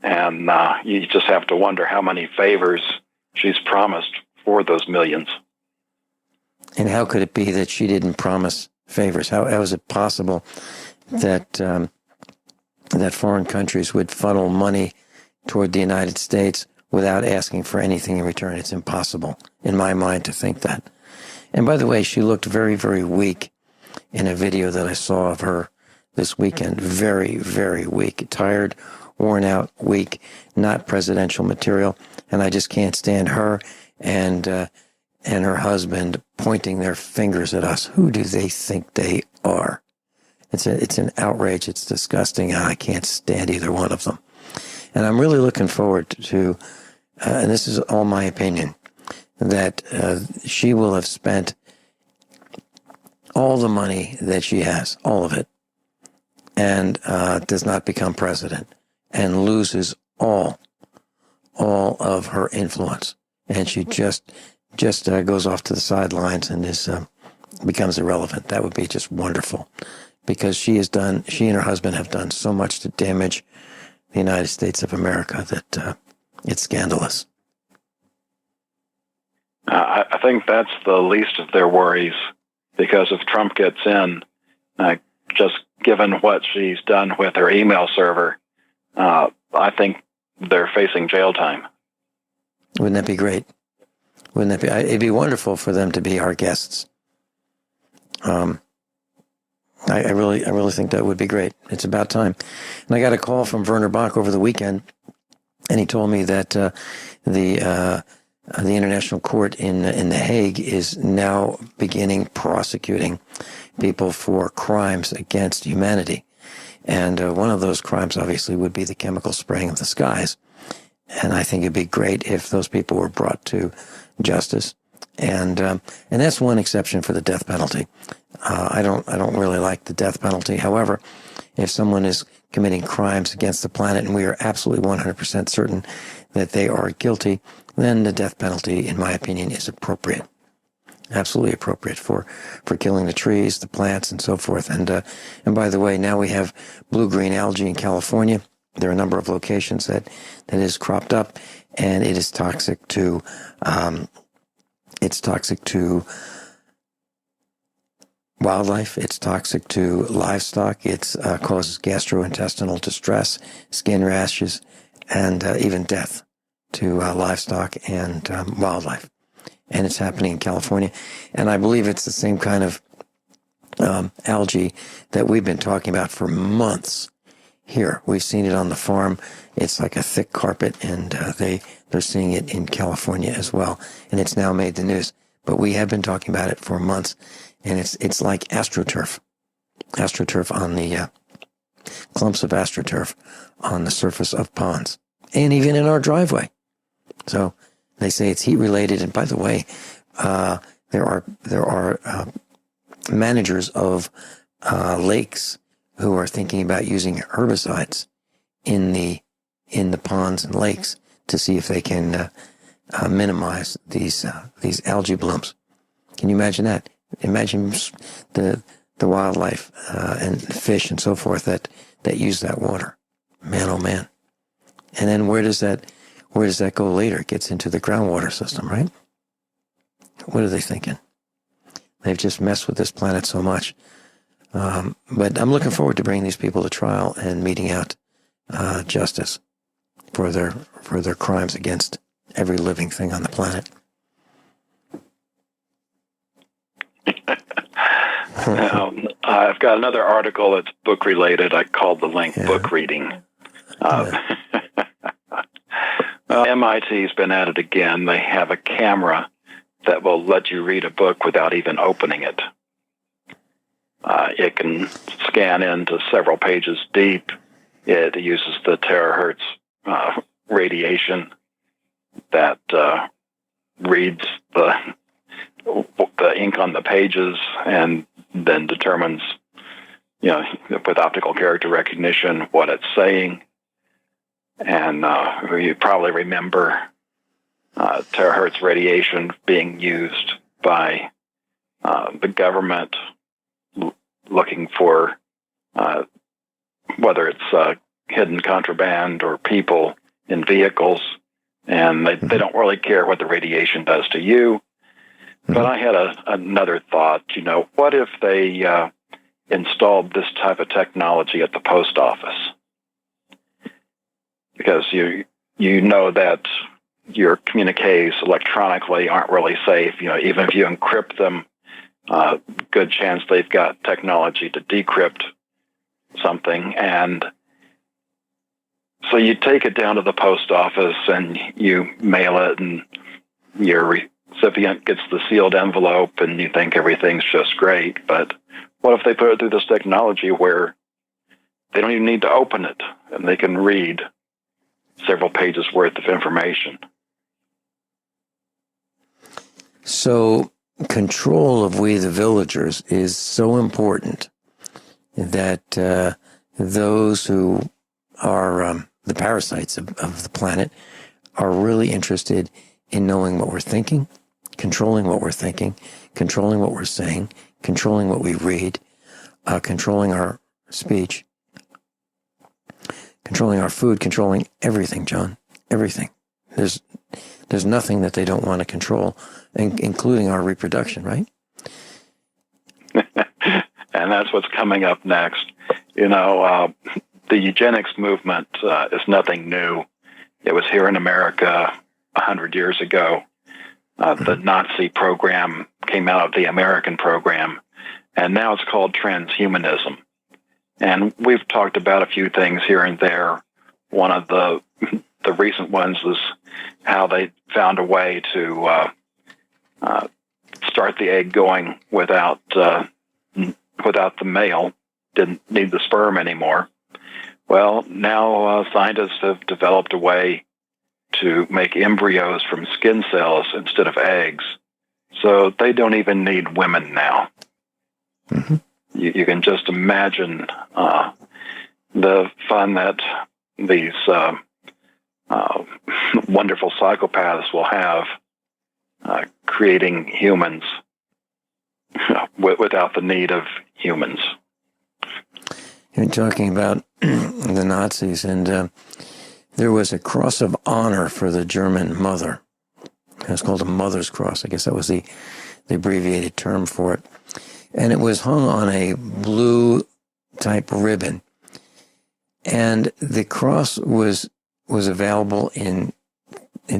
And you just have to wonder how many favors she's promised for those millions. And how could it be that she didn't promise favors? How is it possible that that foreign countries would funnel money toward the United States without asking for anything in return? It's impossible, in my mind, to think that. And by the way, she looked very, very weak in a video that I saw of her this weekend. Very, very weak, tired, worn out, weak, not presidential material. And I just can't stand her and her husband pointing their fingers at us. Who do they think they are? It's an outrage. It's disgusting. I can't stand either one of them. And I'm really looking forward to, and this is all my opinion, that she will have spent all the money that she has, all of it, and does not become president and loses all of her influence. And she just goes off to the sidelines and becomes irrelevant. That would be just wonderful, because she and her husband have done so much to damage the United States of America that it's scandalous. I think that's the least of their worries, because if Trump gets in, just given what she's done with her email server, I think they're facing jail time. Wouldn't that be great? Wouldn't that be? It'd be wonderful for them to be our guests. I really think that would be great. It's about time. And I got a call from Werner Bach over the weekend, and he told me that the International Court in The Hague is now beginning prosecuting people for crimes against humanity. And one of those crimes, obviously, would be the chemical spraying of the skies. And I think it'd be great if those people were brought to justice. And that's one exception for the death penalty. I don't really like the death penalty. However, if someone is committing crimes against the planet and we are absolutely 100% certain that they are guilty, then the death penalty, in my opinion, is appropriate. Absolutely appropriate for killing the trees, the plants, and so forth. And by the way, now we have blue-green algae in California. There are a number of locations that is cropped up, and it is toxic to wildlife. It's toxic to livestock. It causes gastrointestinal distress, skin rashes, and even death to livestock and wildlife. And it's happening in California. And I believe it's the same kind of algae that we've been talking about for months here. We've seen it on the farm. It's like a thick carpet, and they're seeing it in California as well. And it's now made the news. But we have been talking about it for months. And it's like astroturf on the clumps of astroturf on the surface of ponds, and even in our driveway. So they say it's heat related. And by the way, there are managers of lakes who are thinking about using herbicides in the ponds and lakes to see if they can minimize these algae blooms. Can you imagine that? Imagine the wildlife and fish and so forth that use that water. Man, oh man. And then where does that Where does that go later? It gets into the groundwater system, right? What are they thinking? They've just messed with this planet so much. But I'm looking forward to bringing these people to trial and meting out justice for their crimes against every living thing on the planet. I've got another article that's book related. I called the link book reading. MIT's been at it again. They have a camera that will let you read a book without even opening it. It can scan into several pages deep. It uses the terahertz radiation that reads the ink on the pages and then determines, with optical character recognition, what it's saying. And you probably remember terahertz radiation being used by the government looking for whether it's hidden contraband or people in vehicles, and they don't really care what the radiation does to you. But I had another thought, what if they installed this type of technology at the post office? Because you know that your communiques electronically aren't really safe. Even if you encrypt them, good chance they've got technology to decrypt something. And so you take it down to the post office and you mail it, and your recipient gets the sealed envelope, and you think everything's just great. But what if they put it through this technology where they don't even need to open it, and they can read several pages worth of information? So control of we the villagers is so important that those who are the parasites of the planet are really interested in knowing what we're thinking, controlling what we're thinking, controlling what we're saying, controlling what we read, controlling our speech, controlling our food, controlling everything, John, everything. There's nothing that they don't want to control, including our reproduction, right? And that's what's coming up next. The eugenics movement is nothing new. It was here in America 100 years ago. The Nazi program came out of the American program, and now it's called transhumanism. And we've talked about a few things here and there. One of the recent ones was how they found a way to start the egg going without the male. Didn't need the sperm anymore. Well, now scientists have developed a way to make embryos from skin cells instead of eggs. So they don't even need women now. Mm-hmm. You can just imagine the fun that these wonderful psychopaths will have creating humans without the need of humans. You're talking about the Nazis, and there was a cross of honor for the German mother. It was called a Mother's Cross. I guess that was the abbreviated term for it. And it was hung on a blue type ribbon. And the cross was available in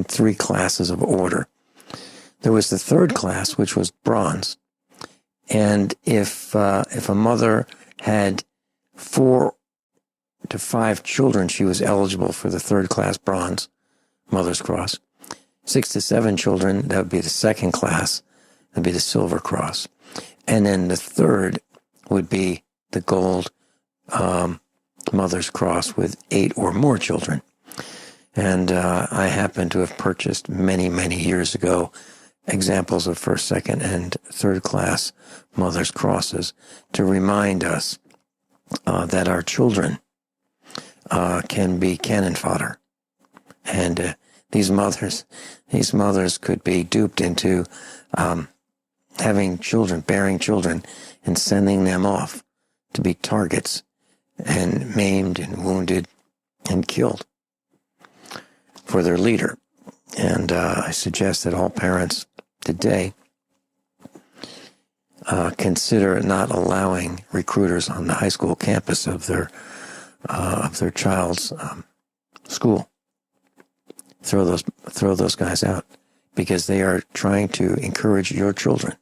three classes of order. There was the third class, which was bronze. And if a mother had 4 to 5 children, she was eligible for the third class bronze Mother's Cross. 6 to 7 children, that would be the second class, that would be the Silver Cross. And then the third would be the gold Mother's Cross with 8 or more children. And I happen to have purchased many, many years ago examples of first, second, and third class Mother's Crosses to remind us that our children can be cannon fodder. And these mothers could be duped into having children, bearing children, and sending them off to be targets and maimed and wounded and killed. for their leader. And I suggest that all parents today consider not allowing recruiters on the high school campus of their child's school. Throw those guys out, because they are trying to encourage your children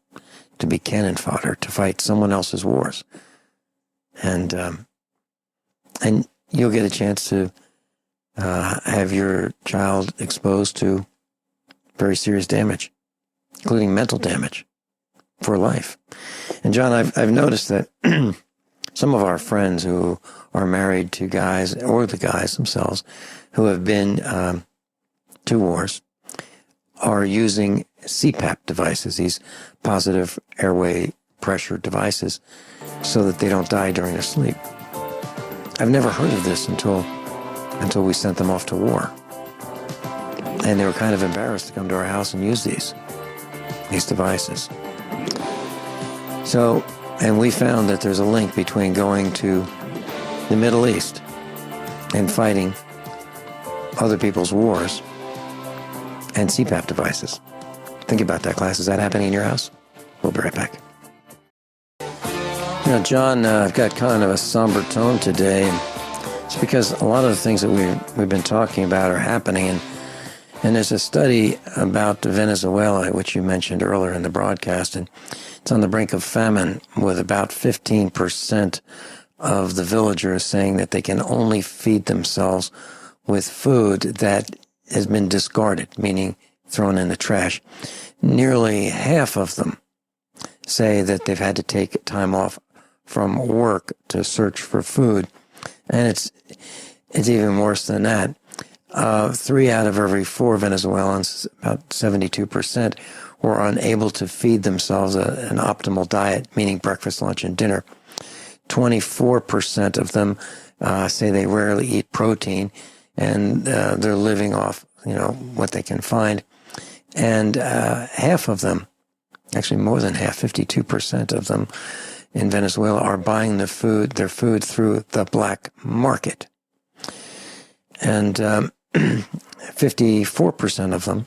to be cannon fodder, to fight someone else's wars, and you'll get a chance to have your child exposed to very serious damage, including mental damage for life. And John, I've noticed that some of our friends who are married to guys, or the guys themselves, who have been to wars, are using CPAP devices, these positive airway pressure devices, so that they don't die during their sleep. I've never heard of this until we sent them off to war. And they were kind of embarrassed to come to our house and use these devices. So, and we found that there's a link between going to the Middle East and fighting other people's wars and CPAP devices. Think about that, class. Is that happening in your house? We'll be right back. You know, John, I've got kind of a somber tone today, and it's because a lot of the things that we've been talking about are happening, and there's a study about Venezuela, which you mentioned earlier in the broadcast, and it's on the brink of famine, with about 15% of the villagers saying that they can only feed themselves with food that has been discarded, meaning thrown in the trash. Nearly half of them say that they've had to take time off from work to search for food. And it's even worse than that. 3 out of every 4 Venezuelans, about 72%, were unable to feed themselves an optimal diet, meaning breakfast, lunch, and dinner. 24% of them say they rarely eat protein, and they're living off, what they can find. And half of them, actually more than half, 52% of them in Venezuela, are buying their food through the black market. And 54% of them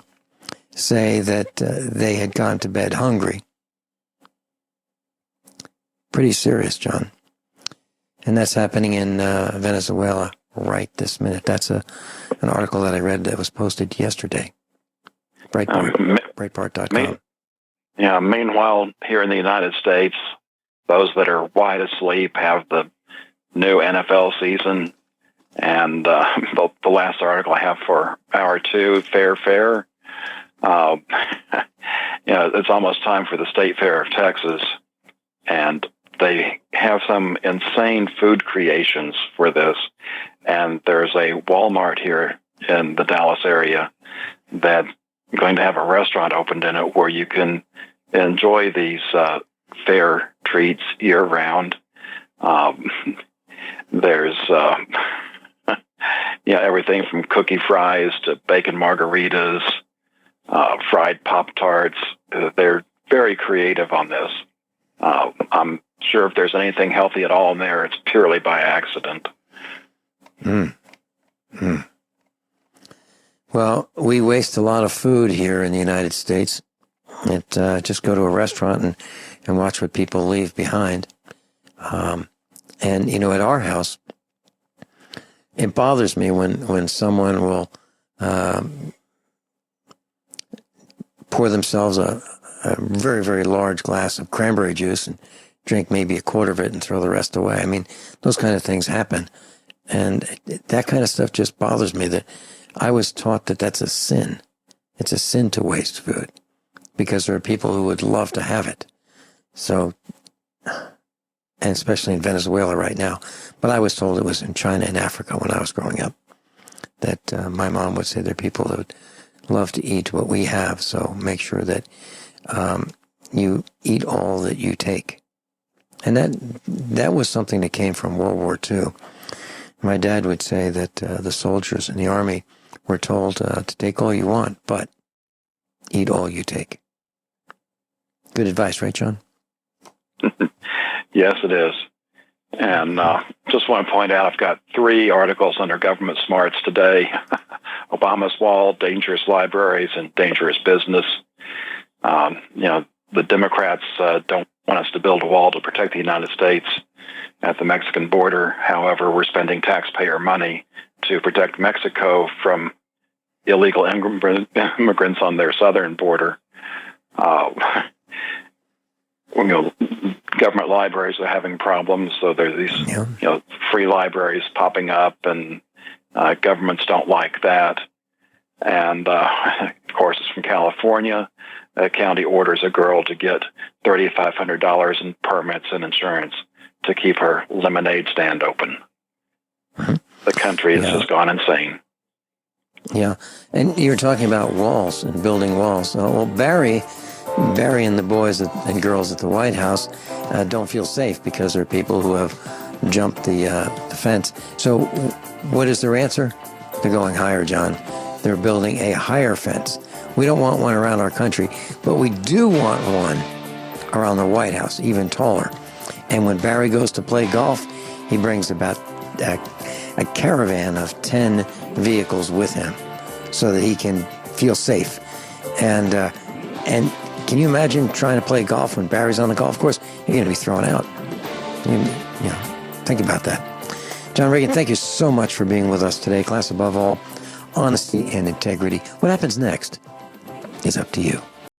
say that they had gone to bed hungry. Pretty serious, John. And that's happening in Venezuela right this minute. That's an article that I read that was posted yesterday. Breitbart.com. Meanwhile, here in the United States, those that are wide asleep have the new NFL season. And the last article I have for hour 2, fair. It's almost time for the State Fair of Texas. And they have some insane food creations for this. And there's a Walmart here in the Dallas area that's going to have a restaurant opened in it where you can enjoy these fair treats year-round. There's everything from cookie fries to bacon margaritas, fried Pop-Tarts. They're very creative on this. I'm sure if there's anything healthy at all in there, it's purely by accident. Well, we waste a lot of food here in the United States. Just go to a restaurant and watch what people leave behind. And, at our house, it bothers me when someone will pour themselves a very, very large glass of cranberry juice and drink maybe a quarter of it and throw the rest away. I mean, those kind of things happen. And that kind of stuff just bothers me, that I was taught that that's a sin. It's a sin to waste food because there are people who would love to have it. So, and especially in Venezuela right now. But I was told it was in China and Africa when I was growing up, that my mom would say there are people that would love to eat what we have. So make sure that you eat all that you take. And that was something that came from World War II. My dad would say that the soldiers in the army were told to take all you want, but eat all you take. Good advice, right, John? Yes, it is. And just want to point out, I've got 3 articles under Government Smarts today. Obama's Wall, Dangerous Libraries, and Dangerous Business. The Democrats don't want us to build a wall to protect the United States at the Mexican border. However, we're spending taxpayer money to protect Mexico from illegal immigrants on their southern border. Government libraries are having problems, so there's these free libraries popping up, and governments don't like that. And of course, it's from California. A county orders a girl to get $3,500 in permits and insurance to keep her lemonade stand open. The country has just gone insane. Yeah, and you're talking about walls and building walls. Well, Barry and the boys and girls at the White House don't feel safe because there are people who have jumped the fence. So what is their answer? They're going higher, John. They're building a higher fence. We don't want one around our country, but we do want one around the White House, even taller. And when Barry goes to play golf, he brings about a caravan of 10 vehicles with him so that he can feel safe. And can you imagine trying to play golf when Barry's on the golf course? You're going to be thrown out. Think about that. John Ragan, thank you so much for being with us today. Class above all, honesty and integrity. What happens next is up to you.